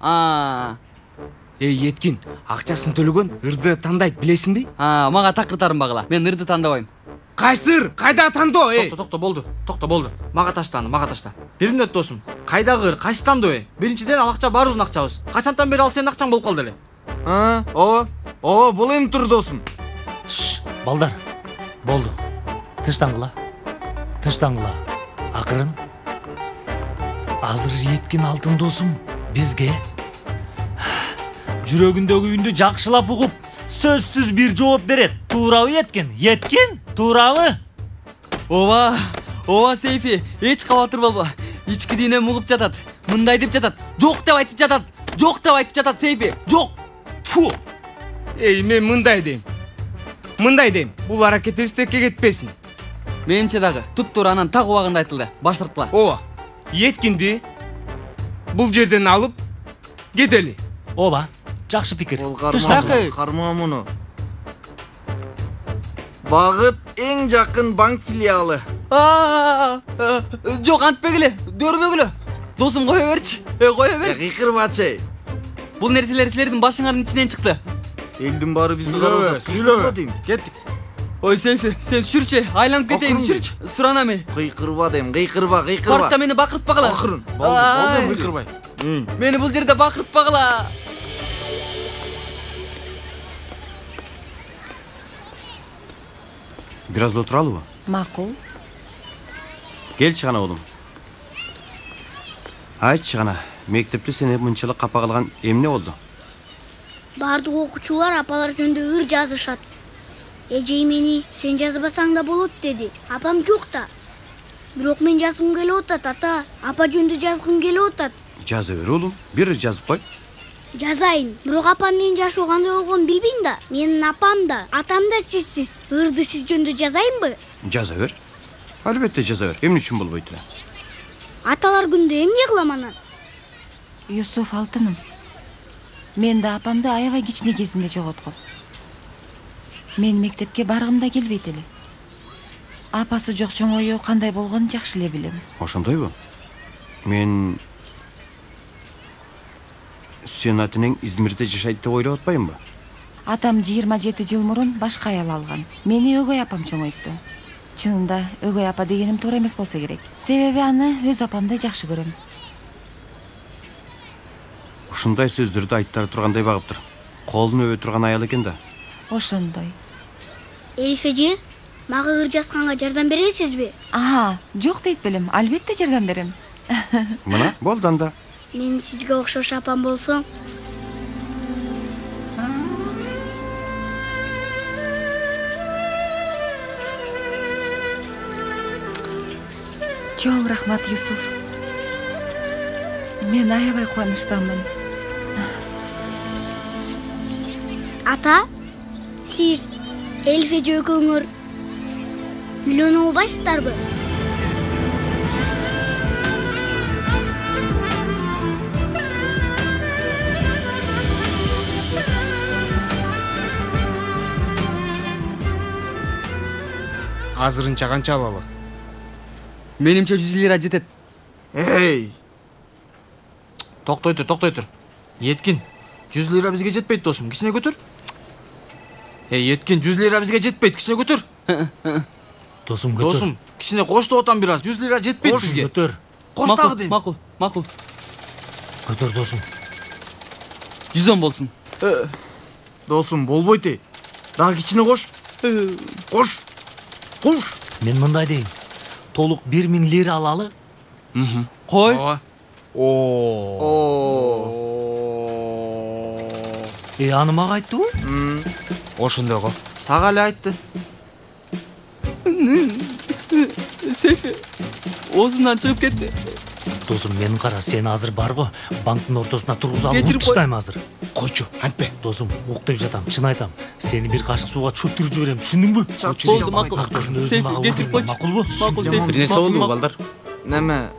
Еткин, акчасын төлөгөн ырды тандайт, билесиңби? Мага такыр тарынбагыла. Мен ырды тандабайм. Кайсы ыр? Кайда тандоо? Токто, болду. Мага ташта. Бир мүнөт досум. Кайдагы ыр, кайсы тандоо? Биринчиден ал акча баарыбыздын акчабыз. Качантан бери ал сенин акчаң болуп калды эле. Ооба, бул эми тур досум. Балдар, болду. Тынчтангыла. Акырын. Азыр Еткин алтын досум бизге жүрөгүндөгү үндү жакшылап угуп, сөзсүз бир жооп берет. Туурабы, Еткин? Туурабы? Ооба, Сейфи, эч кабатыр болбо. Ички дүйнөм угуп жатат. Мындай деп жатат. Жок деп айтып жатат, Сейфи. Жок. Фу. Мен мындай дейм. Бул аракет өстөккө кетпесин. Менче дагы туп-туура анан так убагында айтылды. Баш тартыла. Ооба. Еткинди бул жерден алып кетели. Ооба, жакшы пикир. Карма муну. Багыт эң жакын банк филиалы. Жок, антпегиле, дөрбөгүлө. Досум, кое берчи. Кыйкырбачы. Бул нерселер силердин башыңардын ичинен чыкты. Элдин баары бизди карап Сүйлөбө. Кеттик. Ой, Сейфи, сен жүрчү, айланып кетейин, жүрчү. Суранам. Кыйкырба дейм, кыйкырба. Паркта мени бакыртпагыла. Акырын. Болду, кыйкырбай. Мени бул жерде бакыртпагыла. Бир аз отуралыбы? Макул. Келчи гана оğlum. Айтчы гана, мектепте сени мынчалык капа кылган эмне болду? Бардык окуучулар апалар жөнүндө ыр жазышат. Эжей мени сен жазбасаң да болот деди. Апам жок да. Бирок мен жазгым келип атат, ата. Апа жөнүндө жазгым келип атат. Жаза бер oğlum. Бир жазып кой. Жазайын. Бирок апам менин жашоо кандай болгонун билбейм да. Менин апам да, атам да сизсиз. Ырды сиз жөнүндө жазайынбы? Жаза бер. Албетте жаза бер. Эмне үчүн болбойт эле? Аталар күндө эмне кылам анан? Юсуф алтыным. Мен да апамды аябай кичине кезимде жоготком. Мен мектепке баргым да келбейт эле. Апасы жок чоңою кандай болгонун жакшы эле билем. Ошондойбу? Мен сен атының Измирде жашайт деп ойлоп атпайбынбы? Атам 27 жыл мурун башка аял алган. Мени өгөй апам чоңойтtu. Чынында өгөй апа дегеним туура эмес болсо керек. Себеби аны өз апамдай жакшы көрөм. Ушундай сөздөрдү айттары тургандай багыптыр. Колун өбө турган аял экен да. Ошондой. Элиф эже, мага ыр жазганга жардам бересизби? Аха, жок дейт белем. Албетте жардам берем. Мына, болду анда. Мен сизге окшош апам болсом. Чоң рахмат, Юсуф. Мен аябай кубанычтамын. Ата, сиз Элиф эже экөөңөр үйлөнө албайсыздарбы? Азырынча канча алалы? Менимче 100 лира жетет. Эй! Токтой тур. Еткин, 100 лира бизге жетпейт досум. Кичине көтөр. Еткин, 100 лира бизге жетпейт. Кичине көтөр. Досум көтөр. Досум, кичине кош деп атам бир аз. 100 лира жетпейт бизге. Көтөр. Кош дагы дейм. Макул. Көтөр досум. 110 болсун. Досум, болбойт ей. Дагы кичине кош. Кош. Мен мындай дейм. Толук 1000 лира алалы. Кой. Аны мага айттыбы? Ошондой го. Сага эле айтты. Сейфи оозумдан чыгып кетти. Досум, мен кара, сен азыр барго, банктын ортосуна тургузуп алып Кечирип кой. таштайм азыр. Койчу, антпе. Досум, ук деп жатам, чын айтам. Сени бир кашык сууга чөктүрүп жиберем, түшүндүңбү? Болду, макул. Сейфи кечирип койчу. Макулбу? Макул, Сейфи. Бир нерсе болдубу, балдар? Неме,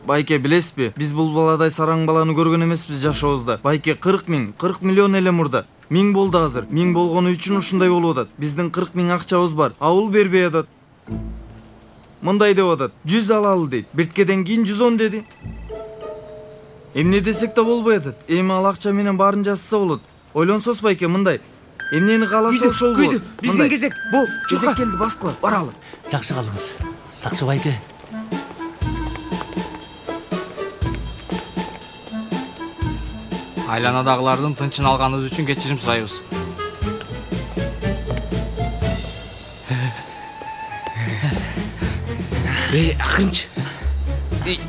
Байке, билесизби? Биз бул баладай сараң баланы көргөн эмеспиз жашообузда. Байке, 40 миллион эле мурда. 1000 болду азыр. 1000 болгону үчүн ушундай болуп атат. Биздин 40 000 акчабыз бар. Абыл бербей атат. Мындай деп атат. 100 алалы дейт. Бирткеден кийин 110 деди. Эмне десек да болбой атат. Эми ал акча менен баарын жазса болот. Ойлонсоз Байке, мындай. Эмнени кааласа ошол болот. Биздин кезек. Бул, кезек келди, баскыла. Баралы. Жакшы калдыңыз. Сакчы байке. Айланадагылардын тынчын алганыбыз үчүн кечирим сурайбыз. Акынч.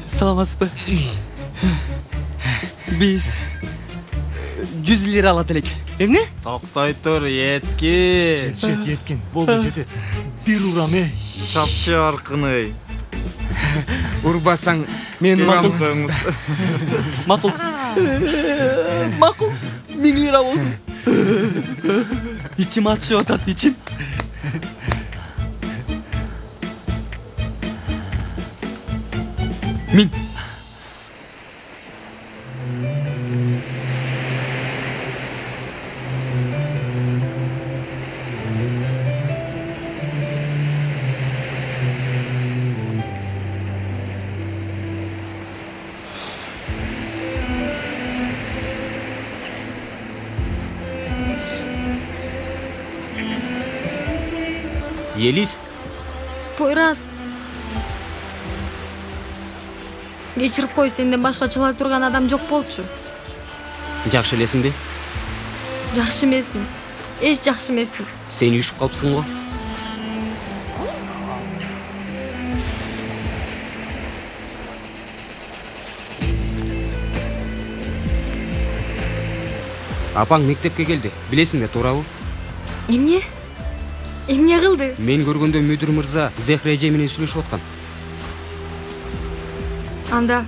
Саламатсызбы? Биз 100 лира алат элек. Эмне? Токтой тур, Еткин. Еткин. Болду, жетет. Бир урам, Чапчы аркыны. Урбасаң, мен урам. Макул. 1000 лира болсун. İçim atışıyor tat, içim. Min. Елис, Пойраз. Кечирип кой, сенден башка чылай турган адам жок болчу. жакшы элесиңби? Жакшы эмесмин. Эч жакшы эмесмин. Сен үйүшүп калыпсың го. Апаң мектепке келди. Билесиң да, туурабы? Эмне? Эмне кылды? Мен көргөндө мүдүр мырза Зехре эже менен сүйлөшүп аткан. Анда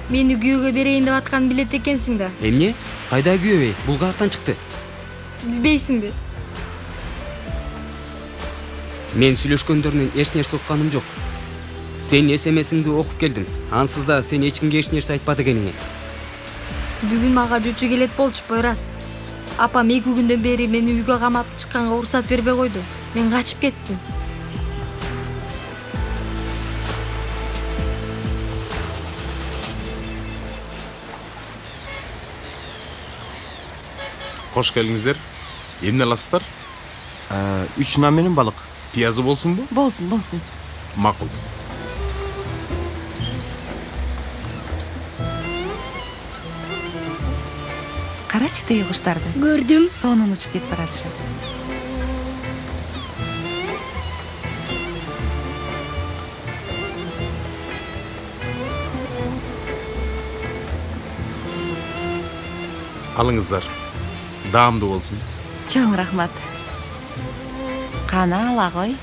мени күйөөгө берейин деп атканын билет экенсиң да. Эмне? Кайда күйөбөй? Бул каяктан чыкты? Билбейсиңби? Мен сүйлөшкөндөрүнөн эч нерсе укканым жок. Сен СМСиңди окуп келдим. Ансыз да сен эч кимге эч нерсе айтпады экениңе. Бүгүн мага жучу келет болчу Бойрас. Апам 2 күндөн бери мени үйгө камап чыкканга уруксат бербей койду. Мен качып кеттим. Кош келиңиздер. Эмне аласыздар? 3 нан менен балык. Пиязы болсунбу? Болсун, болсун. Макул. Карачы тыйы куштарды. Көрдүм. Сонун учуп кетип баратышат. Алыңыздар. Даамдуу болсун. Чоң рахмат. Кана ала кой.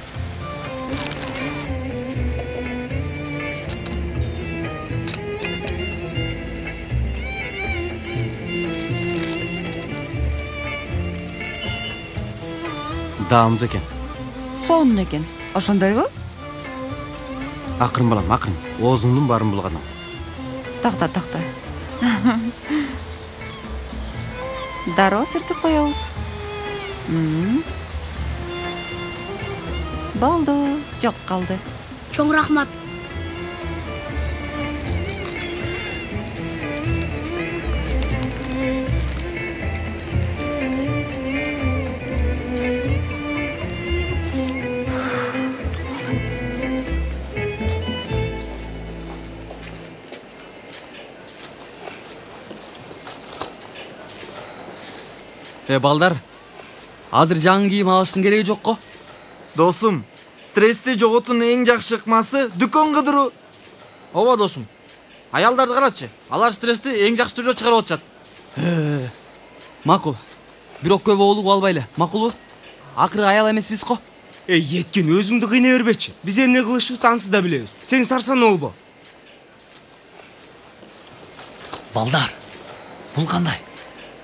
Даамдуу экен. Сонун экен. Ошондойбу? Акырын балам, акырын. Оозуңдун баарын булганам. Токто, токто. Дароо сүртүп коебуз. Болду, жок калды. Чоң рахмат. Балдар, азыр жаңы кийим алыштын кереги жок го. Досум, стрессти жоготуунун эң жакшы ыкмасы дүкөн кыдыруу. Ооба досум. Аялдарды карачы. Алар стрессти эң жакшы түрдө чыгарып атышат. Макул. Бирок көп оолугуп албайлы. Макулбу? Акыры аял эмеспиз го. Еткин өзүңдү кыйнай бербечи. Биз эмне кылышыбызды ансыз да билебиз. Сен сарсан болбо. Балдар, бул кандай?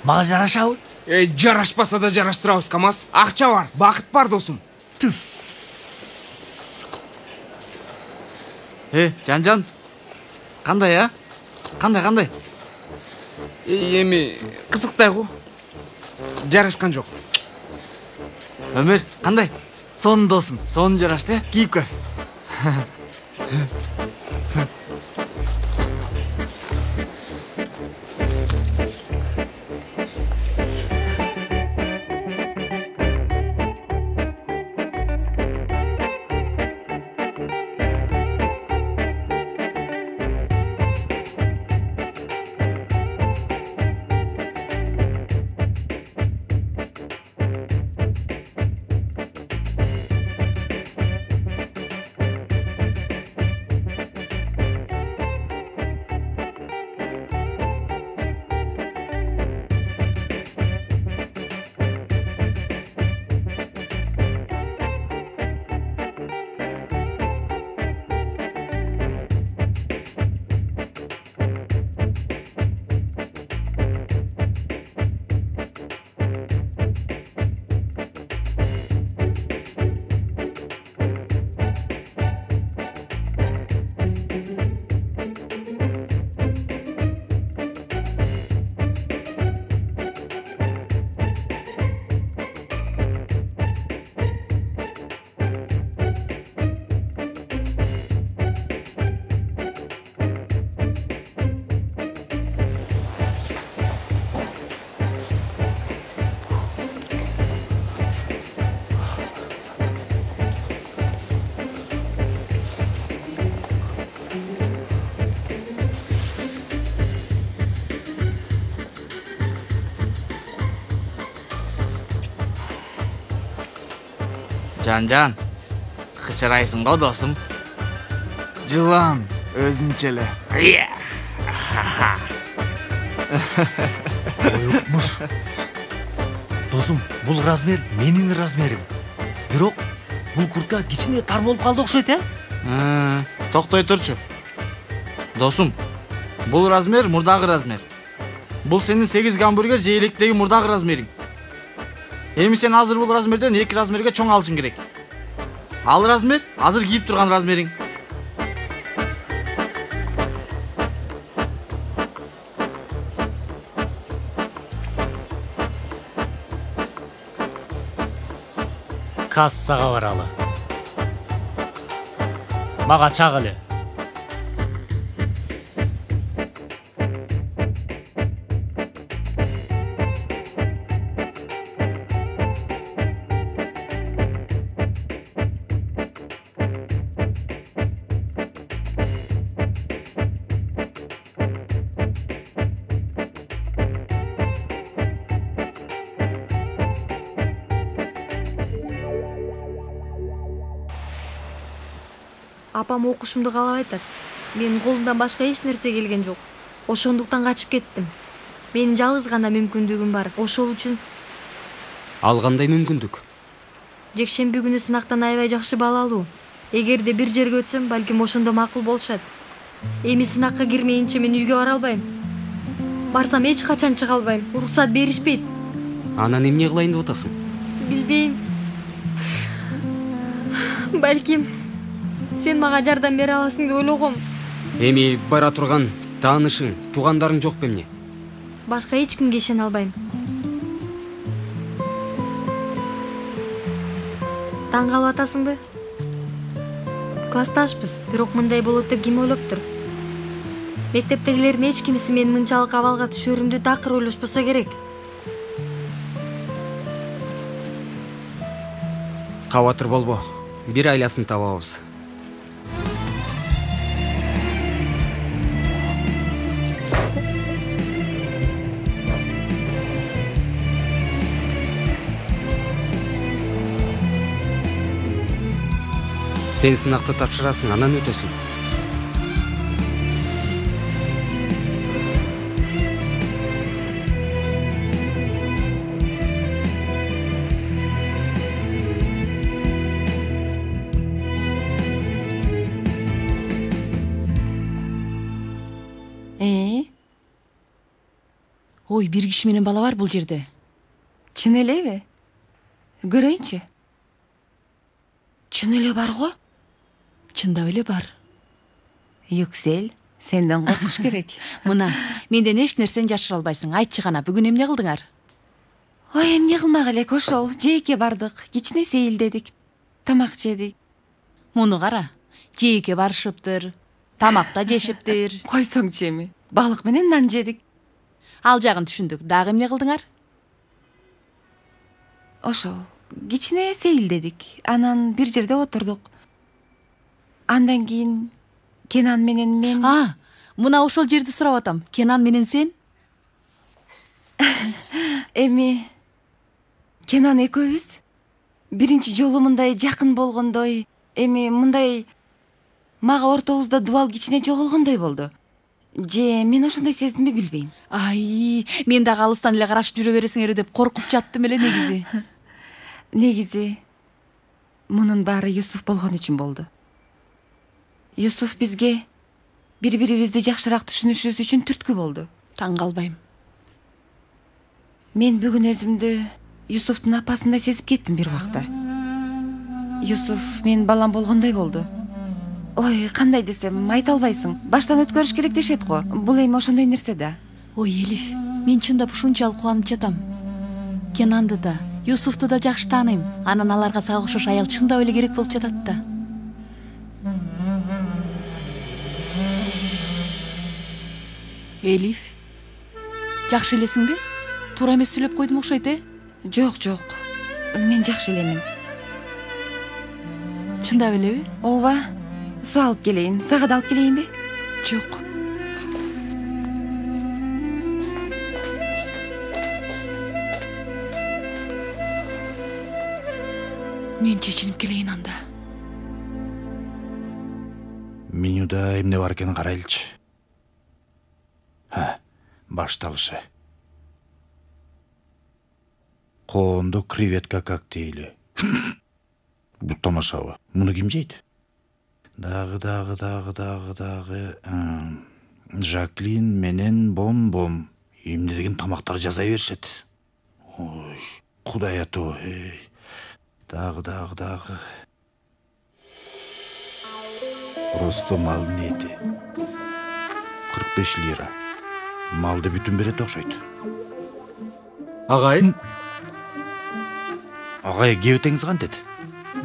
Мага жарашабы? Жарашпаса да жараштырабыз, КамАЗ. Акча бар, бакыт бар досум. Жан. Кандай, а? Кандай? Эми кызыктай го. Жарашкан жок. Өмүр, кандай? Сонун досум, сонун жарашты, кийип көр. Жан, кычырайсың го досум. Жылан, өзүнчө эле. Коюкмуш. Досум, бул размер менин размерим. Бирок бул куртка кичине тар болуп калды окшойт, Токтой турчу. Досум, Бул размер мурдагы размер. Бул сенин 8 гамбургер же электеги мурдагы размериң. Эми сен азыр бул размерден 2 размерге чоң алышың керек. Ал размер азыр кийип турган размериң. Кассага баралы. Мага чагылы. Апам окушумду каалап айтат. Менин колумдан башка эч нерсе келген жок. Ошондуктан качып кеттим. Менин жалгыз гана мүмкүндүгүм бар. Ошол үчүн Ал кандай мүмкүндүк? жекшемби күнү сынактан аябай жакшы бал алуу. Эгерде бир жерге өтсөм, балким ошондо макул болушат. Эми сынакка кирмейинче мен үйгө бара албайм. Барсам эч качан чыга албайм. Уруксат беришпейт. Анан эмне кылайын деп атасың? Билбейм. Балким сен мага жардам бере аласың деп ойлогом. Эми бара турган таанышың, туугандарың жок бемне? Башка эч кимге ишене албайм. Таң калып атасыңбы? Классташпыз, бирок мындай болот деп ким ойлоптур? Мектептегилердин эч кимиси мен мынчалык абалга түшөрүмдү такыр ойлошпосо керек. Кабатыр болбо. Бир айласын табабыз. Сен сынакты тапшырасың, анан өтөсүң. Ой, бир киши менен бала бар бул жерде. Чын элеби? Көрөйүнчү. Чын эле бар го? Чындап эле бар. Юксел, сенден коркуш керек. Мына, менден эч нерсени жашыра албайсың. Айтчы гана, бүгүн эмне кылдыңар? Ой, эмне кылмак элек ошол. Жээкке бардык, кичине сейилдедик. Тамак жедик. Муну кара. Жээкке барышыптыр. Тамак да жешиптир. Койсоңчу эми. Балык менен нан жедик. Ал жагын түшүндүк. Дагы эмне кылдыңар? Ошол. Кичине сейилдедик. Анан бир жерде отурдук. Андан кийин Кенан менен мен... Мына ошол жерди сурап атам. Кенан менен сен? Эми Кенан экөөбүз биринчи жолу мындай жакын болгондой, эми мындай мага ортобузда дубал кичине жоголгондой болду. Же мен ошондой сездимби билбейм. Мен дагы алыстан эле карашып жүрө бересиңер деп коркуп жаттым эле негизи. Негизи мунун баары Юсуф болгон үчүн болду. Юсуф бизге бири-бирибизди жакшыраак түшүнүшүбүз үчүн түрткү болду. Таң калбайм. Мен бүгүн өзүмдү Юсуфтун апасындай сезип кеттим бир убакта. Юсуф менин балам болгондой болду. Ой, кандай десем, айта албайсың. Баштан өткөрүш керек дешет го. Бул эми ошондой нерсе да. Ой, Элиф, мен чындап ушунчалык кубанып жатам. Кенанды да, Юсуфту да жакшы тааныйм. Анан аларга сага окшош аял чындап эле керек болуп жатат да. Элиф, жакшы элесиңби? Туура эмес сүйлөп койдум окшойт, Жок, жок. Мен жакшы элемин. Чындап элеби? Ооба. Суу алып келейин. Сага да алып келейинби? Жок. Мен чечинип келейин анда. Менюда эмне бар экенин карайлычы. Башталышы. Коондо креветка коктейли. Бул тамашабы. Муну ким жейт? Дагы. Жаклин менен бом эмне деген тамактар жаза беришет. Ой, Кудай ато. Дагы. Просто малдын эти. 45 лира. Малды бүтүн берет окшойт. Агай? Агай, кебетеңиз кантет?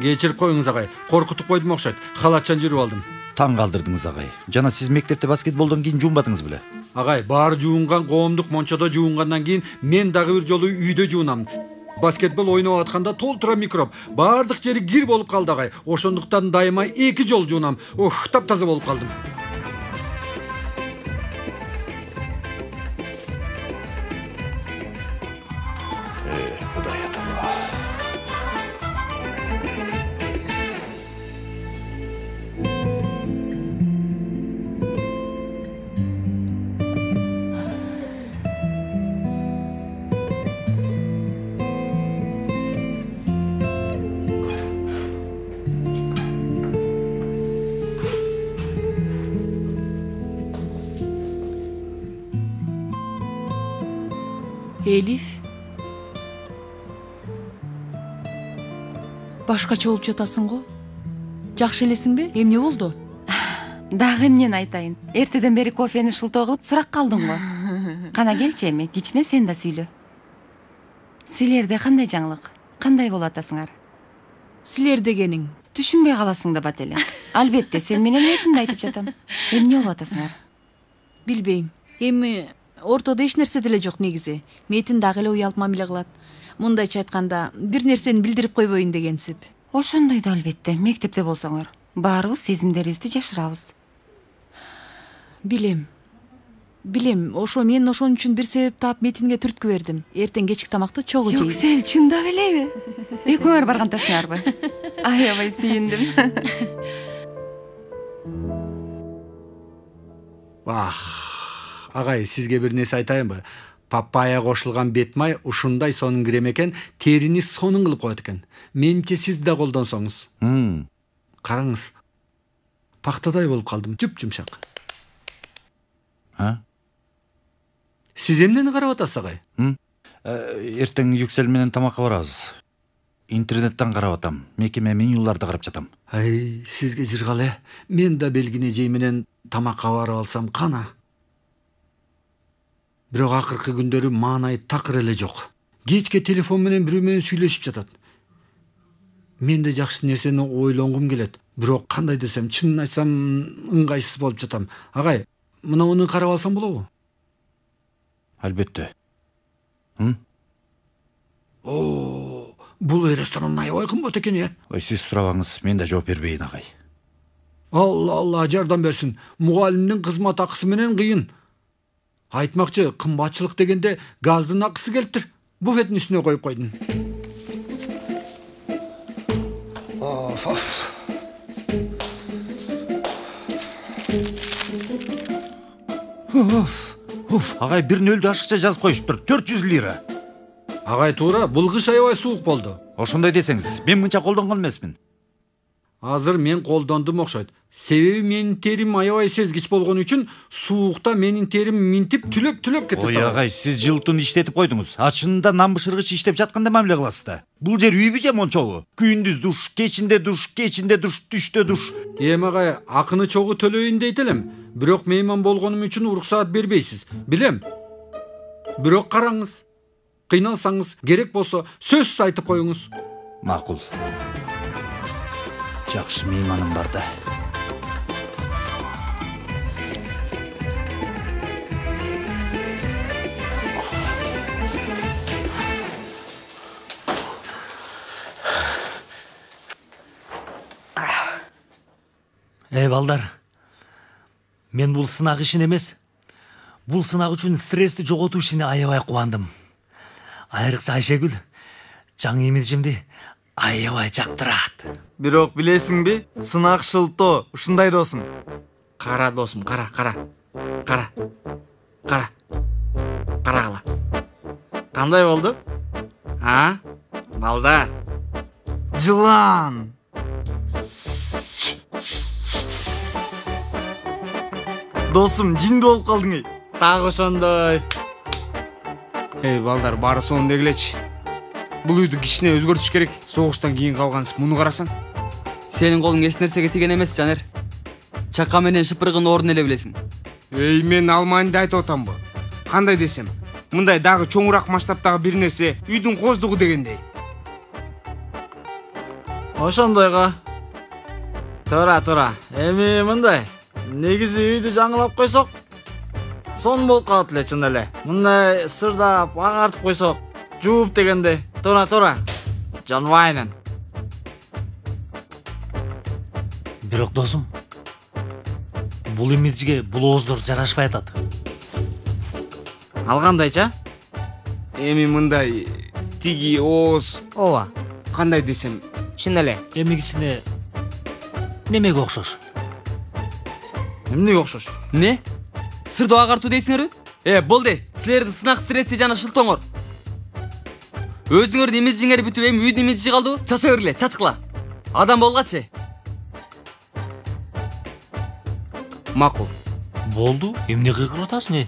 Кечирип коюңуз агай. Коркутуп койдум окшойт. Халатчан жүрүп алдым. Таң калдырдыңыз агай. Жана сиз мектепте баскетболдон кийин жуунбадыңыз беле? Агай, баары жуунган коомдук мончодо жуунгандан кийин мен дагы бир жолу үйдө жуунам. Баскетбол ойноп атканда толтура микроб. Баардык жери кир болуп калды агай. Ошондуктан дайыма 2 жол жуунам. Таптаза болуп калдым. Кудай ато. Элиф. Башкача болуп жатасың го. Жакшы элесиңби? Эмне болду? Дагы эмнени айтайын? Эртеден бери кофени шылтоо кылып сурак калдың го. Кана келчи эми, кичине сен да сүйлө. Силерде кандай жаңылык? Кандай болуп атасыңар? Силер дегениң? Түшүнбөй каласың да бат эле. Албетте, сен менен метинде айтып жатам. Эмне болуп атасыңар? Билбейм. Эми ортодо эч нерсе деле жок негизи. Метин дагы эле уялып мамиле кылат. Мындайча айтканда, бир нерсени билдирип койбоюн дегенсип. Ошондойду албетте, мектепте болсоңор. Баарыбыз сезимдерибизди жашырабыз. Билем. Мен ошон үчүн бир себеп таап метинге түрткү бердим. Эртең кечки тамакты чогуу жейбиз. Жок, сен чындап элеби? Экөөңөр баргантасыңарбы? Аябай сүйүндүм. Агай, сизге бир нерсе айтайынбы? Папайя кошулган бет май ушундай сонун крем экен, терини сонун кылып коет экен. Менимче сиз да колдонсоңуз. Караңыз. Пактадай болуп калдым, жуп-жумшак. Сиз эмнени карап атасыз агай? Эртең Юксел менен тамакка барабыз. Интернеттен карап атам. Мекеме менюларды карап жатам. Сизге жыргалы. Мен да белгине жей менен тамакка барып алсам кана. Бирок акыркы күндөрү маанай такыр эле жок. Кечке телефон менен бирөө менен сүйлөшүп жатат. Мен да жакшы нерсени ойлонгум келет. Бирок кандай десем, чынын айтсам ыңгайсыз болуп жатам. Агай, мынауну карап алсам болобу? Албетте. Бул ресторан аябай кымбат экен, Ой, сиз сурабаңыз, мен да жооп бербейин, агай. Алла жардам берсин. Мугалимдин кызмат акысы менен кыйын. Айтмакчы, кымбатчылык дегенде газдын акысы келиптир. Буфеттин үстүнө коюп койдум. Агай, бир нөлдү ашыкча жазып коюшуптур. 400 лира. Агай, туура, бул кыш аябай суук болду. Ошондой десеңиз, мен мынча колдонгон эмесмин. Азыр мен колдондум окшойт. Себеби менин терим аябай сезгич болгон үчүн суукта менин терим минтип түлөп кетет. Ой, агай, сиз жылтын иштетип койдуңуз. Ачынында нам бышыргыч иштеп жатканда мамиле кыласыз да. Бул жер үйбү же мончобу? Күндүз душ, кечинде душ, түштө душ. Агай, акыны чогуу төлөйүн дейт элем. Бирок мейман болгонум үчүн уруксаат бербейсиз. Билем. Бирок караңыз. Кыйналсаңыз, керек болсо сөзсүз айтып коюңуз. Макул. Жакшы мейманым бар да. Балдар, мен бул сынак ишин эмес, бул сынак үчүн стрессти жоготуу ишине аябай кубандым. Айрыкча Айшегүл жаңы имиджимди аябай жактырат. Бирок билесиңби, сынак шылтоо ушундай досум. Кара досум, кара. Карагыла. Кандай болду? Балда. Жылан. Досым, жинди болуп калдың эй. Так ошондой. Эй балдар, баары сонун дегилечи. Бул үйдү кичине өзгөртүш керек. Согуштан кийин калгансып, муну карасаң. Сенин колуң эч нерсеге тиген эмес, Жанер. Чака менен шыпыргын ордун эле билесиң. Эй, мен алмайынды айтып атамбы. Кандай десем, мындай дагы чоңураак масштабтагы бир нерсе үйдүн коздугу дегендей. Ошондойго. Тура. Эми мындай. Негизи үйдү жаңылап койсок, сонун болуп калат эле чын эле. Мындай сырдап, агартып койсок, жууп дегенде. Тура. Джон Вайнен. Бирок досум, бул имиджге бул ооздор жарашпай атат. Ал кандайча? Эми мындай тиги ооз. Ооба. Кандай десем, чын эле. Эми кичине немеге окшош. Эмнеге окшош? Не? Сырды агартуу дейсиңерби? Болду. Силердин сынак стресси жана шылтоңор. Өзүңөрдүн имиджиңер бүтүп, эми үйдүн имиджи калдыбы? Чача бергиле, чачкыла. Адам болгачы. Макул. Болду, эмне кыйкырып атасың, эй?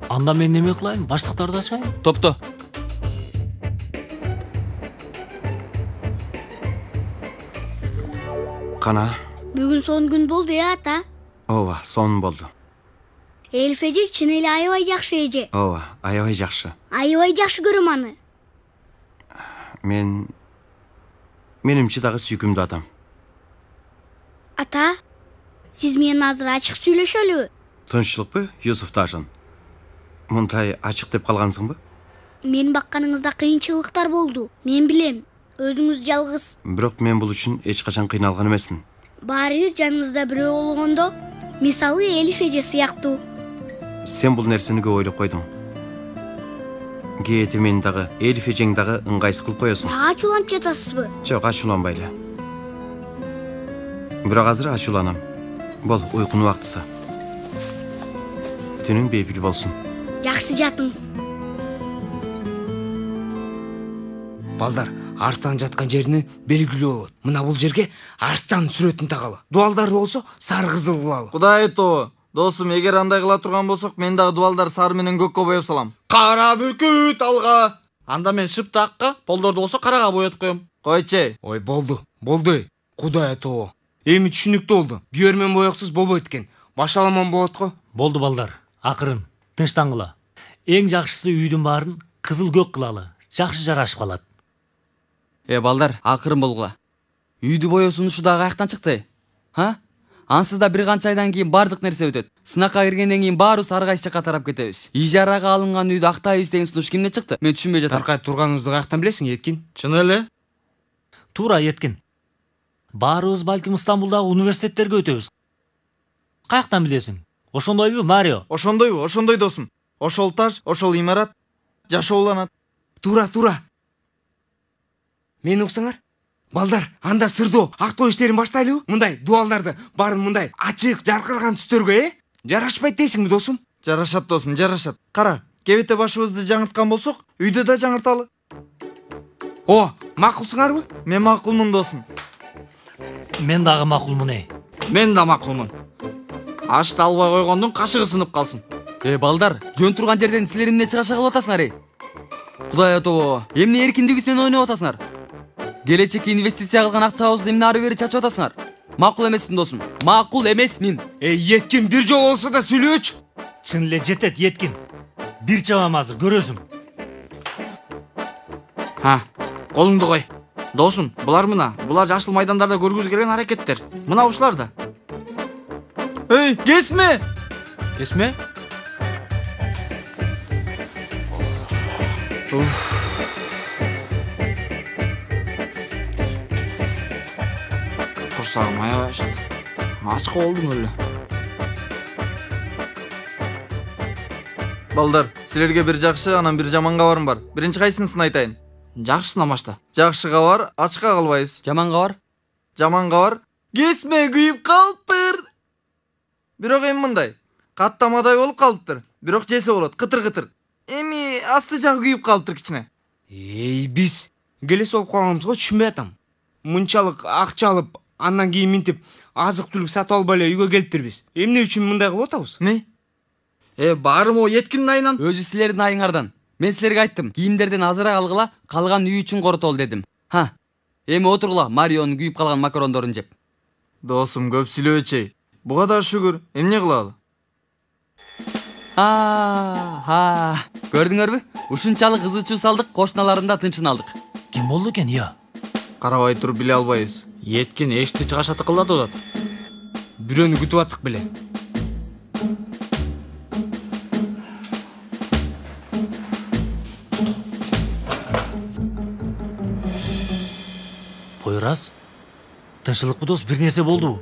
Анда мен неме кылайын? Баштыктарды ачайын? Топто. Кана? Бүгүн сонун күн болду ата. Ооба, сонун болду. Элиф эже чын эле аябай жакшы эже. Ооба, аябай жакшы. Аябай жакшы көрөм аны. Менимче дагы сүйкүмдүү адам. Ата, сиз менен азыр ачык сүйлөшөлүбү? Тынччылыкпы, Юсуф Тажан? Мындай ачык деп калгансыңбы? Мен бакканыңызда кыйынчылыктар болду. Мен билем, өзүңүз жалгыз. Бирок мен бул үчүн эч качан кыйналган эмесмин. Баары бир жаныңызда бирөө болгондо, мисалы Элиф эже сыяктуу. Сен бул нерсени көп ойлоп койдуң. Кээде мен дагы, Элиф эжең дагы ыңгайсыз кылып коесуң. Мага ачууланып жатасызбы? Жок, ачууланбай эле. Бирок азыр ачууланам. Бол, уйкунун убактысы. Түнүң бейпил болсун. Жакшы жатыңыз. Балдар, арстан жаткан жерини белгилүү болот. Мына бул жерге арстан сүрөтүн тагалы. Дуалдарды болсо сары кызыл кылалы. Кудай тобу. Досум, эгер андай кыла турган болсок, мен дагы дуалдар сары менен көккө боеп салам. Кара бүркүт алга. Анда мен шыпты акка, полдорду болсо карага боётуп коем. Койчу. Ой, болду. Кудай тобу. Эми түшүнүктүү болду. Күйөрмөн боёксуз болбойт экен. Башаламан болот го. Болду балдар. Акырын, тынчтангыла. Эң жакшысы үйдүн баарын кызыл көк кылалы. Жакшы жарашып калат. Балдар, акырын болгула. Үйдү боёсунушу дагы каяктан чыкты? Ансыз да бир канча айдан кийин бардык нерсе өтөт. Сынакка киргенден кийин баарыбыз ар кайсы жакка тарап кетебиз. Ижарага алынган үйдү актайбыз деген сунуш кимден чыкты? Мен түшүнбөй жатам. Таркайып турганыңызды каяктан билесиң, Еткин? Чын эле? Туура, Еткин. Баарыбыз балким Стамбулдагы университеттерге өтөбүз. Каяктан билесиң? Ошондойбу, Марио? Ошондой досум. Ошол таш, ошол имарат жашооланат. Тура. Мени уксаңар? Балдар, анда сырдоо, актоо иштерин баштайлыбы? Мындай дуалдарды баарын мындай ачык, жаркыраган түстөргө, Жарашпайт дейсиңби, досум? Жарашат, досум, жарашат. Кара, кебете башыбызды жаңырткан болсок, үйдө да жаңырталы. Макулсуңарбы? Мен макулмун, досум. Мен дагы макулмун, Мен да макулмун. Ашты албай койгондун кашыгы сынып калсын. Балдар, жөн турган жерден силер эмне чыгаша кылып атасыңар, Кудай тобу, эмне эркиндигибиз менен ойноп атасыңар? Келечекке инвестиция кылган акчабызды эмне ары бери чачып атасыңар? Макул эмесмин, досум. Макул эмесмин. Еткин, бир жолу болсо да сүйлөөчү. Чын эле жетет, Еткин. Бир чабам азыр, көрөсүң. Колуңду кой. Досум, булар жашыл майдандарда көргүзү келген аракеттер. Мына ушулар да. Эй, кесме! Кесме? Курсагым аябай ачка болдуң эле. Балдар, силерге бир жакшы, анан бир жаман кабарым бар. Биринчи кайсысын айтайын? Жакшысын амашта. Жакшы кабар, ачка калбайбыз. Жаман кабар? Жаман кабар. Кесме күйүп калыптыр. Бирок эми мындай, каттамадай болуп калыптыр. Бирок жесе болот, кытыр-кытыр. Эми асты жагы күйүп калыптыр кичине. Биз келес болуп калганыбызга түшүнбөй атам. Мынчалык акча алып, Андан кийин минтип азык түлүк сатып албай эле үйгө келиптирбиз. Эмне үчүн мындай кылып атабыз? Не? Баарым о Еткиндин айынан. Өзү силердин айыңардан. Мен силерге айттым, кийимдерден азыраак алгыла, калган үй үчүн коротол дедим. Эми отургула, Марионун күйүп калган макарондорун жеп. Досум көп сүйлөбөчөй. Буга да шүгүр. Эмне кылалы? Көрдүңөрбү? Ушунчалык ызычуу салдык, кошуналарында тынчын алдык. Ким болду экен, я? Карабай туруп биле албайбыз. Еткин эшти чыгашаты кылдатып атат. Бирөөнү күтүп аттык беле. Пойраз, тынчылыкпы дос, бир нерсе болду.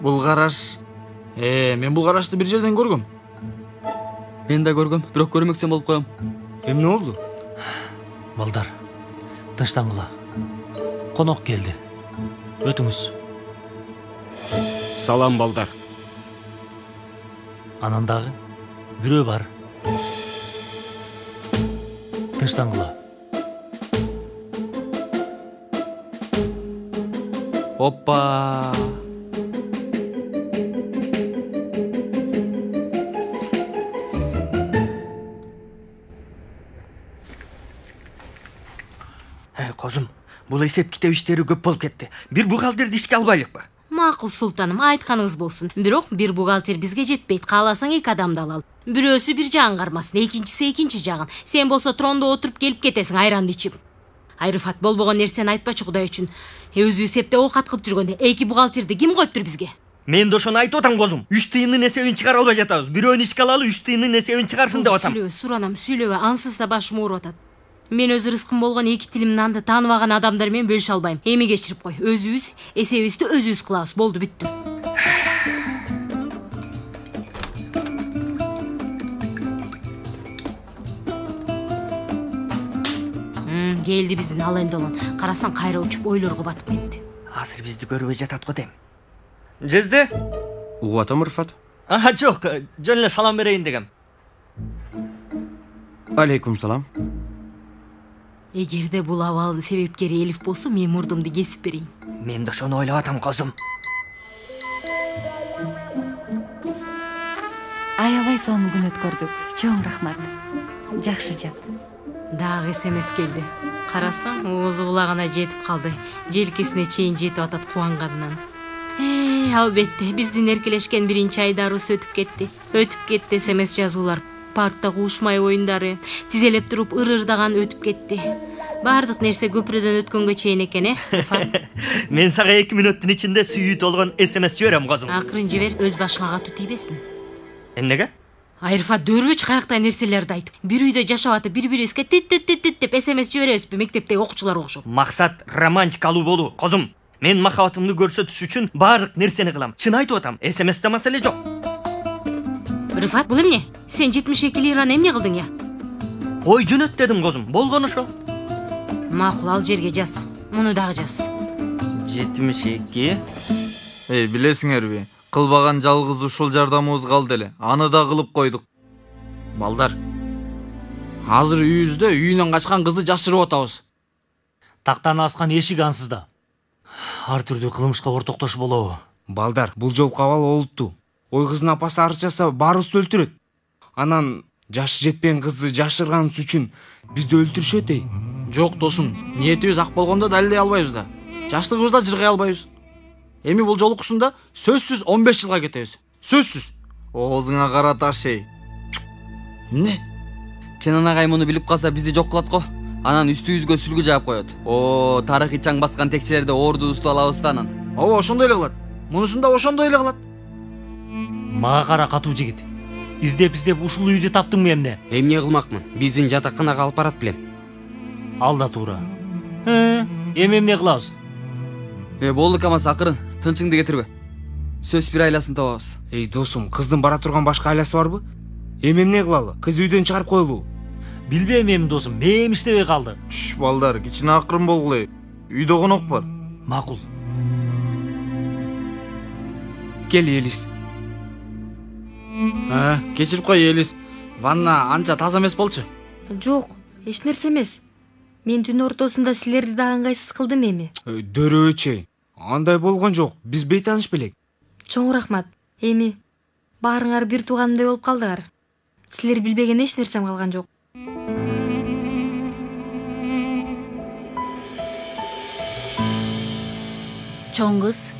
Бул караш. Мен бул карашты бир жерден көргөм. Мен да көргөм, бирок көрмөксөн болуп коем. Эмне болду? Балдар, тынчтангыла. Конок келди. Өтүңүз. Салам балдар. Анан дагы бирөө бар. Тынчтангыла. Оппа. Козум, бул эсеп китеп иштери көп болуп кетти. Бир бухгалтерди ишке албайлыкпы? Макул султаным, айтканыңыз болсун. Бирок бир бухгалтер бизге жетпейт. Кааласаң 2 адамды алалы. Бирөөсү бир жагын кармасын, экинчиси экинчи жагын. Сен болсо трондо отуруп келип кетесиң айранды ичип. Айрыфат, болбогон нерсени айтпачы Кудай үчүн. Өзү эсепте оокат кылып жүргөндө 2 бухгалтерди ким коюптур бизге? Мен да ошону айтып атам козум. 3 тыйындын эсебин чыгара албай жатабыз. Бирөөнү ишке алалы, 3 тыйындын эсебин чыгарсын деп атам. Сүйлөбө, суранам, сүйлөбө. Ансыз да башым ооруп атат. Мен өз рызкым болгон 2 тилим нанды тааныбаган адамдар менен бөлүшө албайм. Эми кечирип кой. Өзүбүз эсебибизди өзүбүз кылабыз. Болду, бүттү. Келди биздин алендолон. Карасаң кайра учуп ойлорго батып кетти. Азыр бизди көрбөй жатат го дейм. Жезде? Угуп атам Рыфат. Жок, жөн эле салам берейин дегем. Алейкум салам. Эгерде бул абалдын себепкери Элиф болсо, мен мурдумду кесип берейин. Мен да ошону ойлоп атам козум. Аябай сонун күн өткөрдүк. Чоң рахмат. Жакшы жат. Дагы СМС келди. Карасаң, оозу кулагына жетип калды. Желкесине чейин жетип атат кубанганынан. Албетте, биздин эркелешкен биринчи айдарыбыз өтүп кетти. СМС жазуулар, паркта куушмай оюндары, тизелеп туруп ырырдаган өтүп кетти. Бардык нерсе көпүрөдөн өткөнгө чейин экен, Мен сага 2 мүнөттүн ичинде сүйүү толгон СМС жиберем козум. Акырын жибер, өз башыңа катуу тийбесин. Эмнеге? Айрыфат, дөөрбөч каяктай нерселерди айтып. Бир үйдө жашап атып, бири-бирибизге тит деп СМС жиберебизби мектептеги окуучуларга окшоп. Максат романтикалуу болуу, козум. Мен махабатымды көрсөтүш үчүн бардык нерсени кылам. Чын айтып атам, СМСте маселе жок. Рыфат, бул эмне? Сен 72 лираны эмне кылдың я? Ой жөнөт дедим козум, болгон ошо. Макул, ал жерге жаз. Муну дагы жаз. 72. Билесиңерби? Кылбаган жалгыз ушул жардамыбыз калды эле. Аны да кылып койдук. Балдар, азыр үйүбүздө үйүнөн качкан кызды жашырып атабыз. Тактан аскан эшик ансыз да. Ар түрдүү кылмышка ортоктош болобу? Балдар, бул жолку абал олуттуу. Ой кыздын апасы арчаса баарыбызды өлтүрөт. Анан жашы жетпеген кызды жашырганыбыз үчүн бизди өлтүрүшөт эй. Жок досум, ниетибиз ак болгондо далилдей албайбыз да. Жаштыгыбызда жыргай албайбыз. Эми бул жолукусунда сөзсүз 15 жылга кетебиз. Сөзсүз. Оозуңа кара таш эй. Эмне? Кенан агай муну билип калса бизди жок кылат го. Анан үстүбүзгө сүлгү жаап коет. Тарыхый чаң баскан текчелерде ордубузду алабыз да анан. Ошондой эле кылат. Мунусун да ошондой эле кылат. Мага кара катуу жигит. Издеп ушул үйдү таптыңбы эмне? Эмне кылмакмын? Биздин жатаканага алып барат билем. Ал да туура. Эми эмне кылабыз? Болду Камас, акырын. Тынчыңды кетирбе. Сөз бир айласын табабыз. Досум, кыздын бара турган башка айласы барбы? Эми эмне кылалы? Кыз үйдөн чыгарып коелубу? Билбейм эми досум, мээм иштебей калды. Балдар, кичине акырын болгула. Үйдө конок бар. Макул. Кел, Елис. Кечирип кой, Елис. Ванна анча таза эмес болчу. Жок, эч нерсе эмес. Мен түн ортосунда силерди да ыңгайсыз кылдым эми. Дөрөөчөй. Андай болгон жок. Биз бейтаныш белек. Чоң рахмат. Эми баарыңар бир тууганымдай болуп калдыңар. Силер билбеген эч нерсем калган жок. Чоң кыз.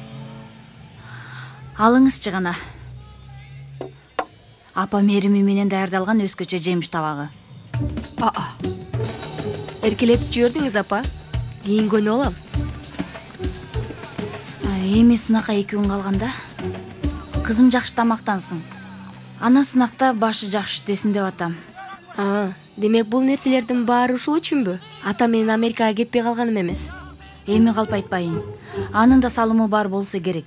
Алыңызчы гана. Апа мерими менен даярдалган өзгөчө жемиш табагы. Эркелетип жибердиңиз, апа. Кийингөнү алам. Эми сынакка 2 күн калганда. Кызым жакшы тамактансың. Ана сынакта башы жакшы десин деп атам. Демек бул нерселердин баары ушул үчүнбү? Ата менен Америкага кетпей калганым эмес. Эми калп айтпайын. Анын да салымы бар болсо керек.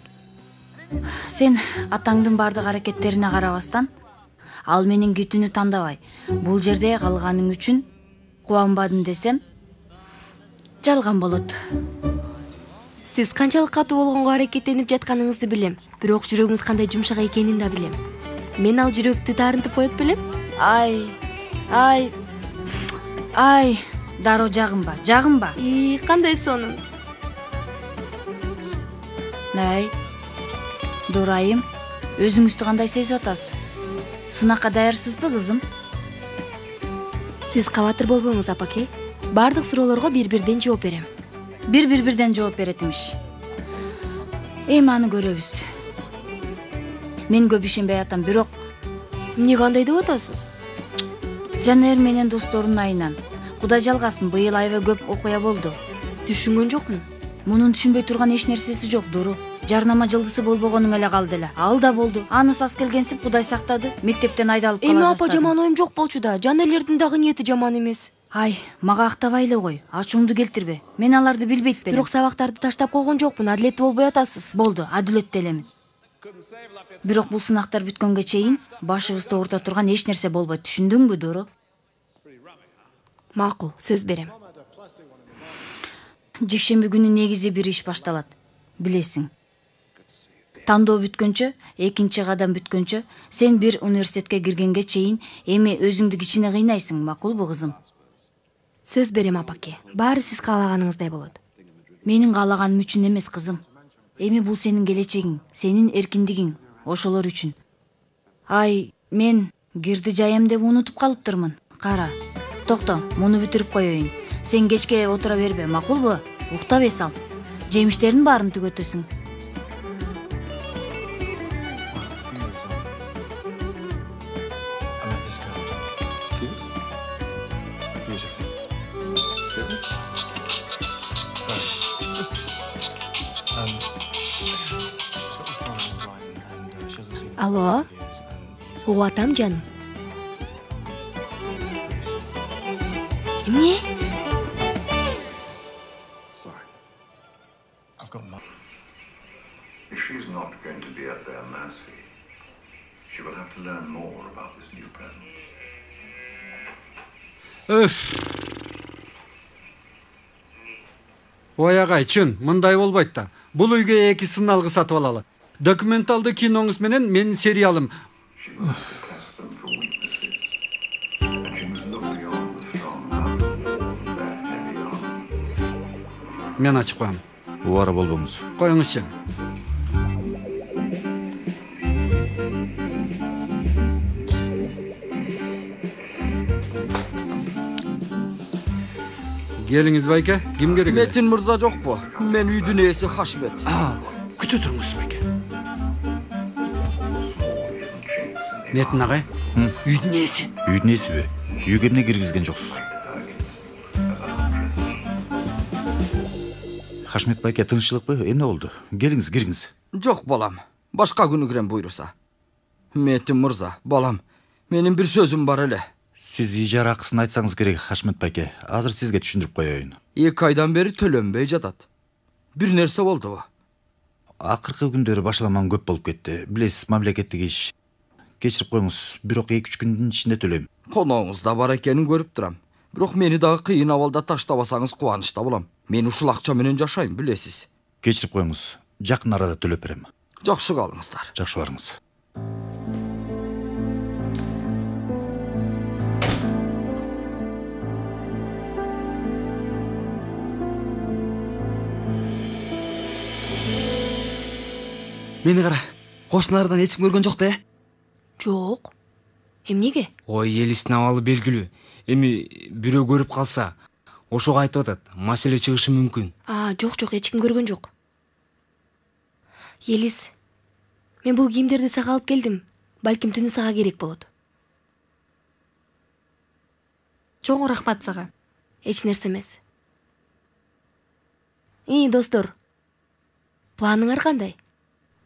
Сен атаңдын бардык аракеттерине карабастан, ал менин күтүүнү тандабай, бул жерде калганың үчүн кубанбадым десем, жалган болот. Сиз канчалык катуу болгонго аракеттенип жатканыңызды билем, бирок жүрөгүңүз кандай жумшак экенин да билем. Мен ал жүрөктү таарынтып коет белем. Ай, дароо жагынба. Кандай сонун. Дурайым, өзүңүздү кандай сезип атасыз? Сынакка даярсызбы, кызым? Сиз кабатыр болбоңуз, апаке. Бардык суроолорго бир-бирден жооп берем. Бир-бирден жооп берет имиш. Эми аны көрөбүз. Мен көп ишенбей атам, бирок эмне кандай деп атасыз? Жанер менен досторунун айынан. Кудай жалгасын, быйыл аябай көп окуя болду. Түшүнгөн жокмун. Мунун түшүнбөй турган эч нерсеси жок, Дуру. Жарнама жылдысы болбогонуң эле калды эле. Ал да болду. Аны сас келгенсип Кудай сактады. Мектептен айдалып кала жастады. жаздады. Апа жаман оюм жок болчу да. Жанелердин дагы ниети жаман эмес. Мага актабай эле кой. Ачууңду келтирбе. Мен аларды билбейт белем. Бирок сабактарды таштап койгон жокмун. Адилеттүү болбой атасыз. Болду, адилеттүү элемин. Бирок бул сынактар бүткөнгө чейин башыбызды орто турган эч нерсе болбойт. Түшүндүңбү, Дуру? Макул, сөз берем. Жекшемби күнү негизи бир иш башталат. Билесиң. Тандоо бүткөнчө, экинчи кадам бүткөнчө, сен бир университетке киргенге чейин эми өзүңдү кичине кыйнайсың, макулбу, кызым? Сөз берем, апаке. Баары сиз каалаганыңыздай болот. Менин каалаганым үчүн эмес, кызым. Эми бул сенин келечегиң, сенин эркиндигиң, ошолор үчүн. Мен кирди жайым деп унутуп калыптырмын. Кара. Токто, муну бүтүрүп коеюн. Сен кечке отура бербе, макулбу? Уктап эс ал. Жемиштердин баарын түгөтөсүң. Алло, угатам жаным. Эмне? If she's not going to be at their mercy, she will have to learn more about this new present. Ой агай, чын, мындай болбойт да. Бул үйгө 2 сыналгы сатып алалы. Документалды киноңуз менен менин сериалым. Мен ачып коем. Убара болбоңуз. Коюңузчу. Келиңиз байке, ким керек? Метин мырза жокпу? Мен үйдүн ээси Хашмет. Күтө туруңуз байке. Метин агай, үйдүн ээси. Үйдүн ээсиби? Үйгө эмне киргизген жоксуз? Хашмет байке, тынччылыкпы? Эмне болду? Келиңиз, киргиңиз. Жок, балам. Башка күнү кирем буйруса. Метин мырза, балам, менин бир сөзүм бар эле. Сиз ижара акысын айтсаңыз керек, Хашмет байке. Азыр сизге түшүндүрүп коеюн. 2 айдан бери төлөнбөй жатат. Бир нерсе болдубу? Акыркы күндөрү башаламан көп болуп кетти. Билесиз, мамлекеттик иш. кечирип коюңуз, бирок 2-3 күндүн ичинде төлөйм. Конооңуз да бар экенин көрүп турам. Бирок мени дагы кыйын абалда таштабасаңыз кубанычта болом. Мен ушул акча менен жашайм, билесиз. Кечирип коюңуз, жакын арада төлөп берем. Жакшы калыңыздар. Жакшы барыңыз. Мени кара, кошуналардан эч ким көргөн жок да? Жок. Эмнеге? Ой, Елистин абалы белгилүү. Эми бирөө көрүп калса, ошого айтып атат, маселе чыгышы мүмкүн. Жок, эч ким көргөн жок. Елис, мен бул кийимдерди сага алып келдим. Балким түнү сага керек болот. Чоң рахмат сага. Эч нерсе эмес. Достор, планыңар кандай?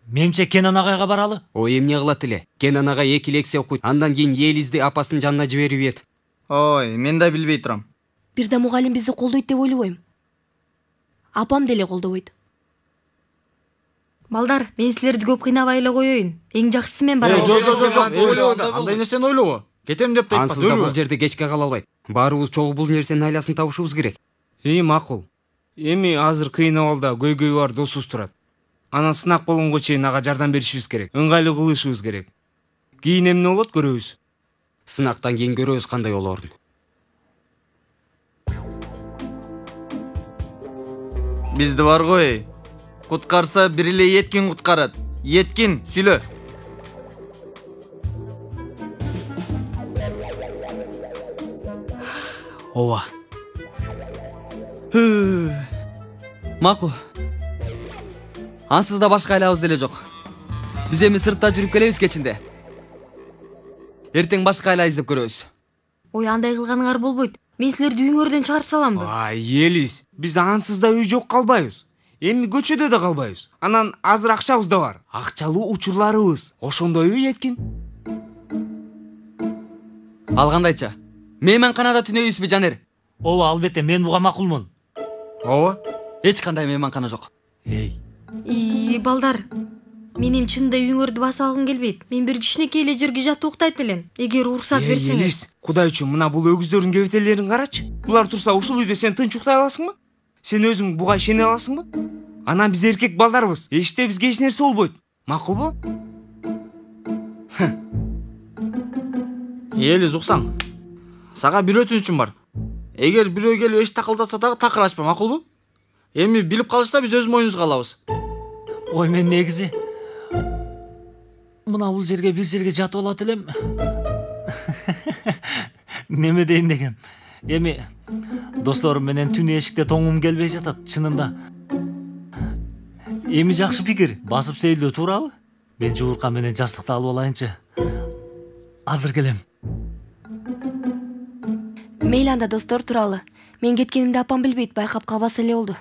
Менимче Кенан агайга баралы. Ой, эмне кылат эле? Кенан агай 2 лекция окуйт. Андан кийин Елизди апасынын жанына жиберип ийет. Ой, мен да билбей турам. Бир да мугалим бизди колдойт деп ойлобойм. Апам деле колдобойт. Балдар, мен силерди көп кыйнабай эле коеюн. Эң жакшысы мен барам. Жок. Андай нерсени ойлобо. Кетем деп да Ансыз да бул жерде кечке кала албайт. Баарыбыз чогуу бул нерсенин айласын табышыбыз керек. Макул. Эми азыр кыйын абалда көйгөй бар досубуз турат. Анан сынак болгонго чейин ага жардам беришибиз керек. Ыңгайлуу кылышыбыз керек. Кийин эмне болот көрөбүз. Сынактан кийин көрөбүз кандай болорун. Бизди бар ғой. Куткарса бир эле Еткин куткарат. Еткин, сүйлө. Ооба. Макул. Ансыз да башка айлабыз деле жок. Биз эми сыртта жүрүп келебиз кечинде. Эртең башка айла издеп көрөбүз. Ой, андай кылганыңар болбойт. Мен силерди үйүңөрдөн чыгарып саламбы? Елис, биз ансыз да үй жок калбайбыз. Эми көчөдө да калбайбыз. Анан азыр акчабыз да бар. Акчалуу учурларыбыз. Ошондойбу Еткин? Ал кандайча? Мейман канада түнөйбүзбү, Жанер? Ооба, албетте, мен буга макулмун. Ооба. Эч кандай мейман кана жок. Балдар, менин чынында үйүңөрдү баса алгым келбейт. Мен бир кичинекей эле жерге жатып уктайт элем. Эгер уруксат берсеңиз. Елис, Кудай үчүн мына бул өгүздөрдүн кебетелерин карачы. Булар турса ушул үйдө сен тынч уктай аласыңбы? Сен өзүң буга ишене аласыңбы? Анан биз эркек балдарбыз. Эшикте бизге эч нерсе болбойт. Макулбу? Елиз уксаң. Сага бир өтүнүчүм бар. Эгер бирөө келип эшик такылдатса дагы такыр ачпа, макулбу? Эми билип калышта биз өз моюнубузга алабыз. Ой, мен негизи мына бул жерге бир жерге жатып алат элем. Неме дейин дегем. Эми досторум менен түн эшикте тоңум келбей жатат, чынында. Эми жакшы пикир, басып сейилдөө туурабы? Мен жууркан менен жастыкты алып алайынчы. Азыр келем. Мейли анда достор туралы. Мен кеткенимди апам билбейт, байкап калбаса эле болду.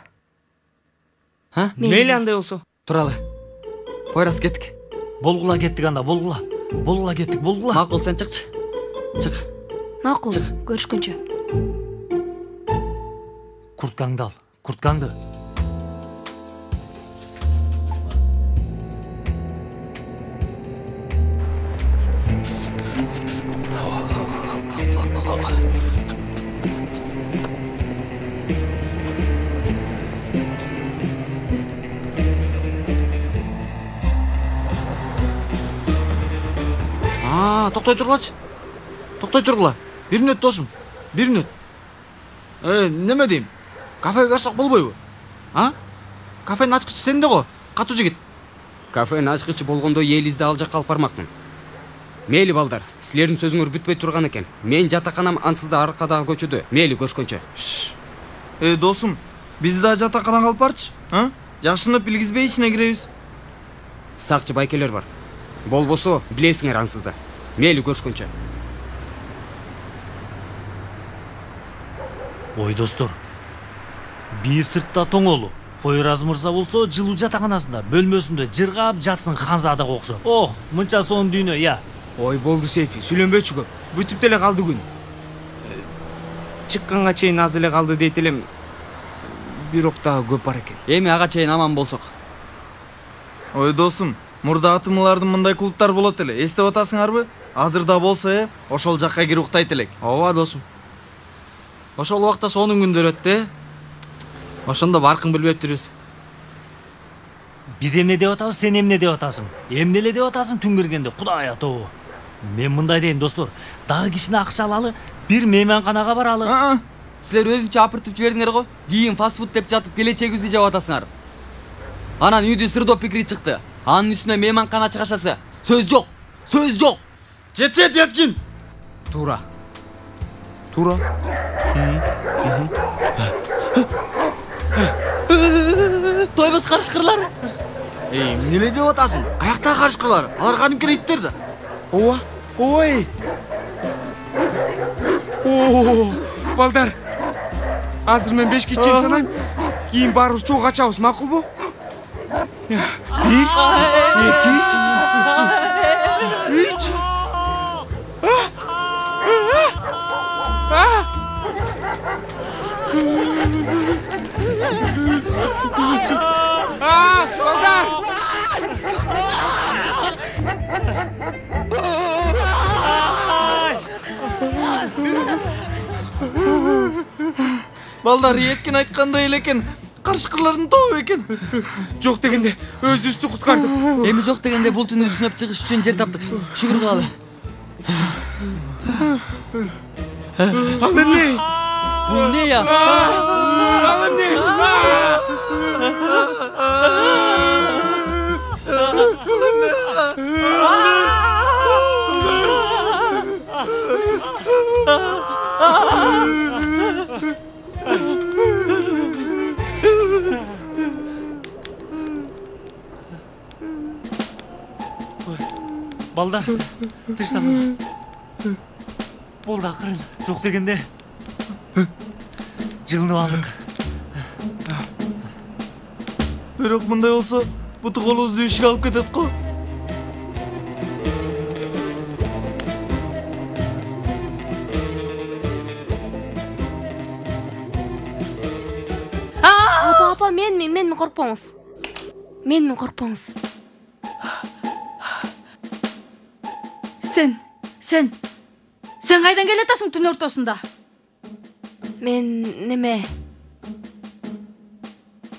Мейли андай болсо. Туралы. Койрас кеттик. Болгула кеттик анда, болгула. Болгула кеттик, болгула. Макул, сен чыкчы. Чык. Макул, көрүшкөнчө. Курткаңды ал, курткаңды. Токтой тургулачы. Токтой тургула. Бир мүнөт досум. Бир мүнөт. Неме дейм? Кафеге барсак болбойбу? Кафенин ачкычы сенде го, катуу жигит. Кафенин ачкычы болгондо Елизди ал жакка алып бармакмын. Мейли балдар, силердин сөзүңөр бүтпөй турган экен. Мен жатаканам ансызда аркадагы көчөдө. Мейли көрүшкөнчө. Досум, бизди да жатаканага алып барчы. Жакшынып билгизбей ичине киребиз. Сакчы байкелер бар. Болбосо билесиңер ансызда. Мейли көрүшкөнчө. Ой, достор. Бии сыртта тоңолу. Пойраз мырза болсо жылуу жатаканасында, бөлмөсүндө жыргап жатсын ханзадага окшоп. Мынча сонун дүйнө, я. Ой, болду Сейфи, сүйлөнбөчү көп. Бүтүп деле калды күн. Чыкканга чейин аз эле калды дейт элем. Бирок дагы көп бар экен. Эми ага чейин аман болсок. Ой, досум, Мурда атымлардын мындай клубтар болот эле. Эстеп атасыңарбы? Азыр да болсо, ошол жакка кирип уктайт элек. Ооба досум. Ошол убакта сонун күндөр өттү. Ошондо баркын билбептирбиз. Биз эмне деп атабыз, сен эмне деп атасың? Эмнеле деп атасың түн киргенде, Кудай атабы. Мен мындай дейин достор, дагы кишини акча алалы, бир мейманканага баралы. Силер өзүнчө апыртып жибердиңер го. Кийин фастфуд деп жатып келечегибизди жеп атасыңар. Анан үйдү сырдоо пикири чыкты. Анын үстүнө мейманкана чыгашасы. Сөз жок. Сөз жок. Жетет Яткин. Туура. Тойбос карышкырлар. Эмнеле деп атасың? Каяктагы карышкырлар? Алар кадимки иттер да. Ооба. Ой. Балдар. Азыр мен 5 чейин санайм. Кийин баарыбыз чогуу качабыз, макулбу? 1, 2, 3. Балдар! Балдар Яткин айткандай эле экен. Карышкырлардын тобу экен. Жок дегенде өзүбүздү куткардык. Эми жок дегенде бул түнү түнөп чыгыш үчүн жер таптык. Шүгүр кылалы. Ал эмне? Бул не я? Ал эмне? Балдар, тыштан. Болду акырын, жок дегенде жылынып алдык. Бирок мындай болсо, буту колубузду ишке алып кетет го. Апа, мен коркпоңуз. Мен коркпоңуз. Сен кайдан келатасың түн ортосунда? Мен неме?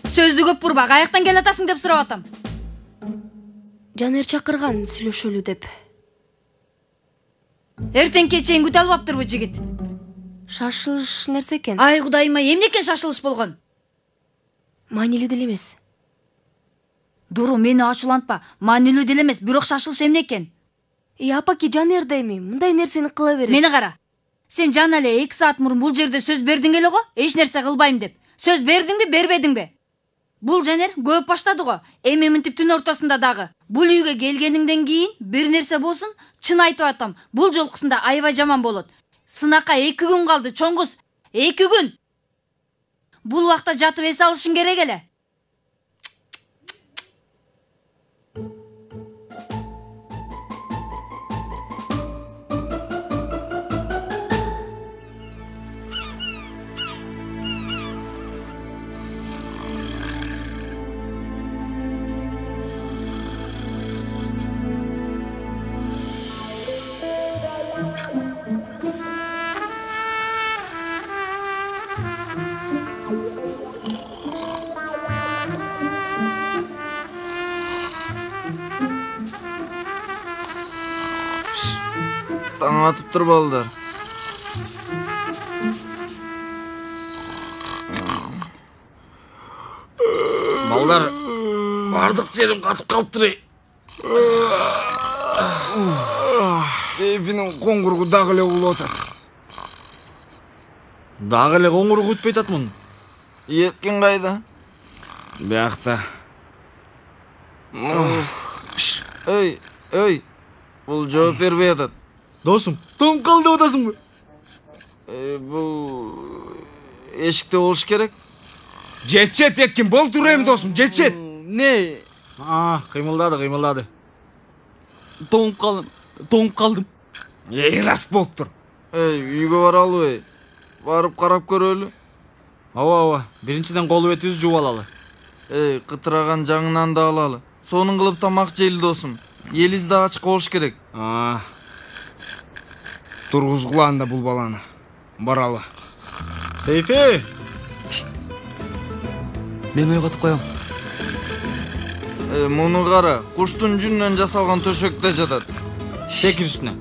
Сөздү көп бурба, каяктан келатасың деп сурап атам. Жанер чакырган сүйлөшөлү деп. Эртеңке чейин күтө албаптырбы жигит? Шашылыш нерсе экен. Ай кудайыма, эмнеке шашылыш болгон? Маанилүү деле эмес. Дуру, мени ачуулантпа. Маанилүү деле эмес, бирок шашылыш эмне экен? Апаки, Жанерда эми мындай нерсени кыла берет. Мени кара. Сен жана эле 2 саат мурун бул жерде сөз бердиң эле го? Эч нерсе кылбайм деп. Сөз бердиңби, бербедиңби? Бул Жанер көп баштады го. Эми мынтип түн ортосунда дагы. Бул үйгө келгениңден кийин бир нерсе болсун, чын айтып атам. Бул жолкусунда аябай жаман болот. Сынакка 2 күн калды, чоң кыз. 2 күн. Бул убакта жатып эс алышың керек эле. Таң атып тур балдар. Балдар, бардык жерим катып калыптыр. Сейфинин коңгуругу дагы эле улуп атат. Дагы эле коңгурук өтпөй атмын. Яткин кайда? Биякта. Ой, бул жооп бербей атат. Досум, тоң калды деп атасыңбы? Бул эшикте болуш керек. Жетчет Яткин, болтур эми досум, жетчет. Не? Кыймылдады. Тоңуп калдым. Рас болуптур. Үйгө баралы, барып карап көрөлү. Ооба. Биринчиден колу бетибизди жууп алалы. Кытыраган жаңынан да алалы. сонун кылып тамак жейли досум. Елиз да ачык болуш керек. Тургузгула анда бул баланы. Баралы. Сейфи! Мен ойготуп коем. Муну кара, куштун жүнүнөн жасалган төшөктө жатат. Секир үстүнө.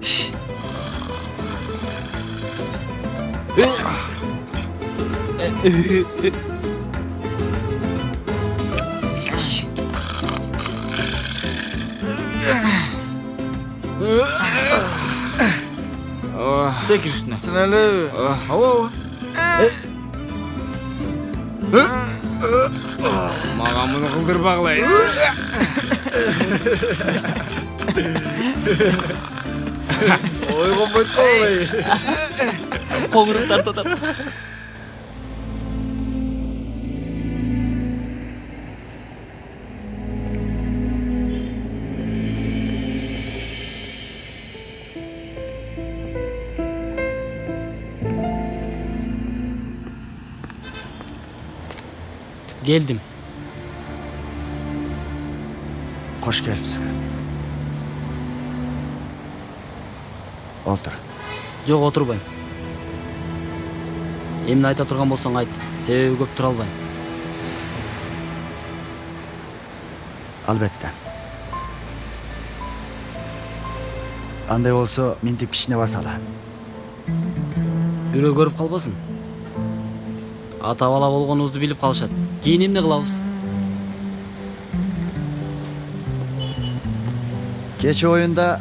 Секир үстүнө. Синелеби? Ооба. Мага муну кылдырбагылай. Ойгонбойт калбай. Коңурук тартат. Geldim. Hoş gelipsiz. Otur. Жок, отурбайм. Эмне айта турган болсоң айт. Себеби көп тура албайм. Albatta. Андай болсо ментип кичине басалы. Бирөө көрүп калбасын. Ата бала болгонубузду билип калышат. Кийин эмне кылабыз? Кече оюнда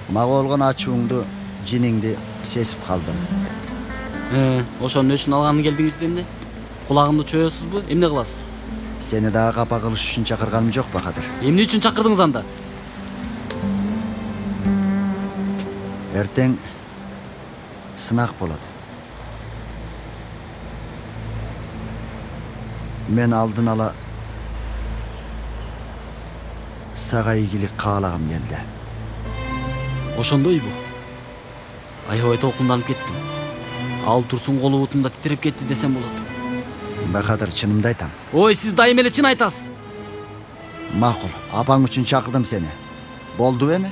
мага болгон ачууңду, жиниңди сезип калдым. Ошону үчүн алганы келдиңизби эмне? Кулагымды чоёсузбу? Эмне кыласыз? Сени дагы капа кылыш үчүн чакырганым жок, Бакадыр. Эмне үчүн чакырдыңыз анда? Эртең сынак болот. Мен алдын ала сага ийгилик каалагым келди. Ошондойбу? Аябай толкунданып кеттим. Ал турсун колу бутунда титиреп кетти десем болот. Бакадыр, чынымды айтам. Ой, сиз дайым эле чын айтасыз. Макул, апаң үчүн чакырдым сени. Болду эми?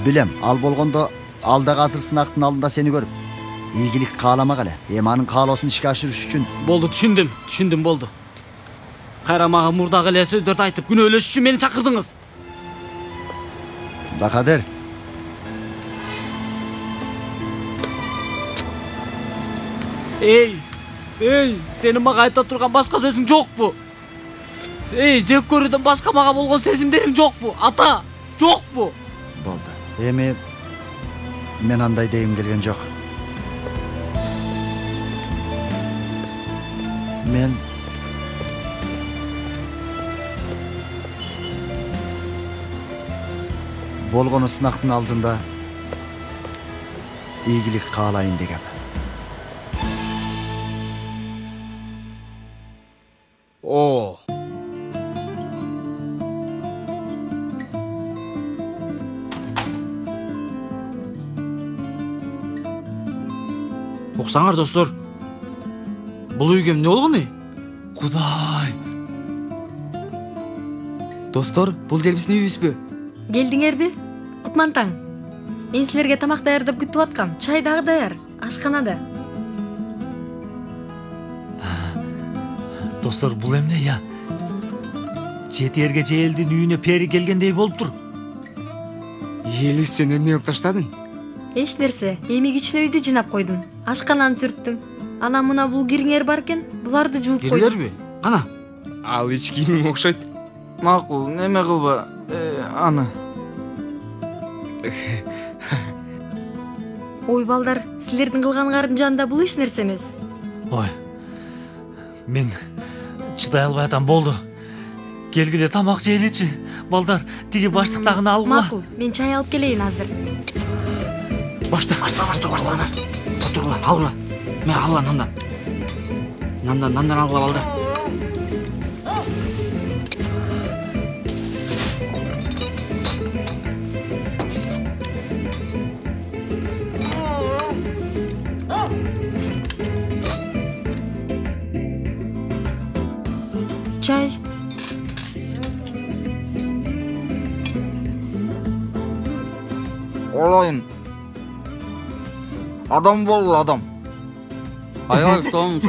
Билем, ал болгондо алдагы азыр сынактын алдында сени көрүп, ийгилик кааламак эле. Эми анын каалоосун ишке ашырыш үчүн. Болду, түшүндүм, болду. Кайра мага мурдагы эле сөздөрдү айтып, күнөөлөш үчүн мени чакырдыңыз. Бакадыр. Эй, сени мага айта турган башка сөзүң жокпу? Жек көрүүдөн башка мага болгон сезимдериң жокпу? Ата, жокпу? Болду. Эми мен андай дегим келген жок. Мен болгону сынактын алдында ийгилик каалайын дегем. Уксаңар достор. Бул үйгө эмне болгон? Кудай. Достор, бул жер биздин үйүбүзбү? Келдиңерби? Кутман таң. Мен силерге тамак даярдап күтүп аткам. Чай дагы даяр. Ашканада. Достор, бул эмне я? Четерге желдин үйүнө пери келгендей болуптур. Елис, сен эмне кылып таштадың? Эч нерсе. Эми кичине үйдү жинап койдум. Ашкананы сүрттүм. Анан мына бул кириңер бар экен, буларды жууп койдум. Кирлерби? Кана? Ал ич кийимиң окшойт. Макул, неме кылба. Аны. Ой балдар, силердин кылганыңардын жанында бул эч нерсе эмес. Ой. Мен чыдай албай атам, болду. Келгиле тамак жейличи. Балдар, тиги баштыктагыны алгыла. Макул, мен чай алып келейин азыр. Башта. Отургула, алгыла. Мен алгыла нандан. Нандан алгыла балдар. Чай. Олайын. Адам бол, адам. Аябай сол.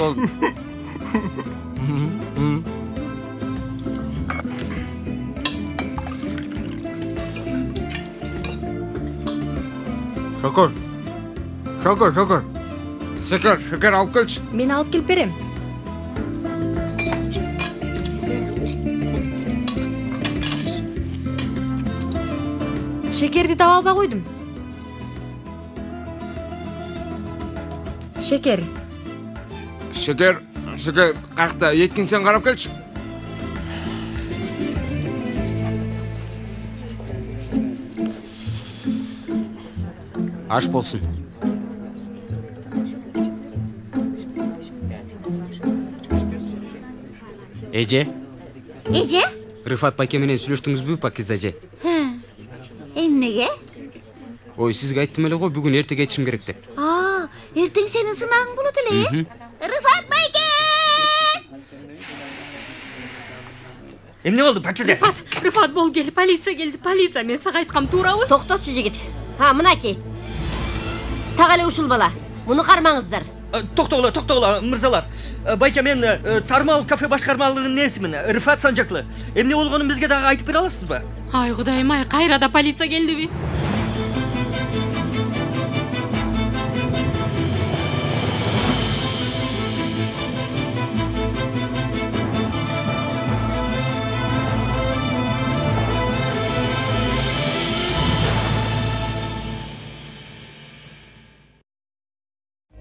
Шекер алып келші. Мен алып келип берем. Шекерди таба албай койдум. Шекер. Шекер қақта еткін сен қарап келші. Аш болсын. Эже? Рыфат байке менен сүйлөштүңүзбү, Пакиз эже? Эмнеге? Ой, сизге айттым эле го, бүгүн эрте кетишим керек деп. Эртең сенин сынагың болот эле. Рыфат байке! Эмне болду, Пакизе? Рыфат бол кел, полиция келди, полиция. Мен сага айткам туурабы? Токтотчу жигит. Мынакей. Так эле ушул бала. Муну кармаңыздар. Токтогула, мырзалар. Байке, мен Тармал кафе башкармалыгынын несимин, Рыфат Санжаклы. Эмне болгонун бизге дагы айтып бере аласызбы? Ай, Кудайым ай, кайрада полиция келдиби?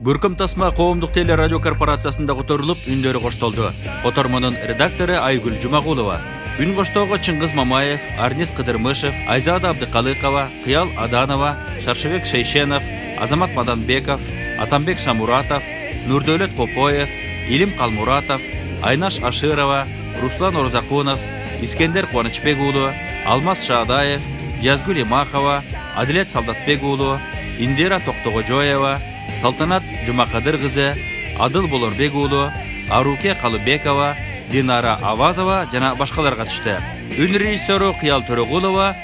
Көркөм тасма коомдук теле радио корпорациясында которулуп, үндөрү коштолду. Котормонун редактору Айгүл Жумагулова, үн коштоого Чыңгыз Мамаев, Арнис Кыдырмышев, Айзада Абдыкалыкова, Кыял Аданова, Шаршыбек Шейшенов, Азамат Маданбеков, Атамбек Шамуратов, Нурдөлөт Попоев, Илим Калмуратов, Айнаш Аширова, Руслан Орзакунов, Искендер Кубанычбек уулу, Алмаз Шаадаев, Язгүл Имахова, Адилет Солдатбек уулу, Индира Токтогожоева, Салтанат Жумакадыр кызы, Адыл Болорбек уулу, Аруке Калыбекова, Динара Авазова жана башкалар катышты. Үн режиссеру Кыял Төрөгулова,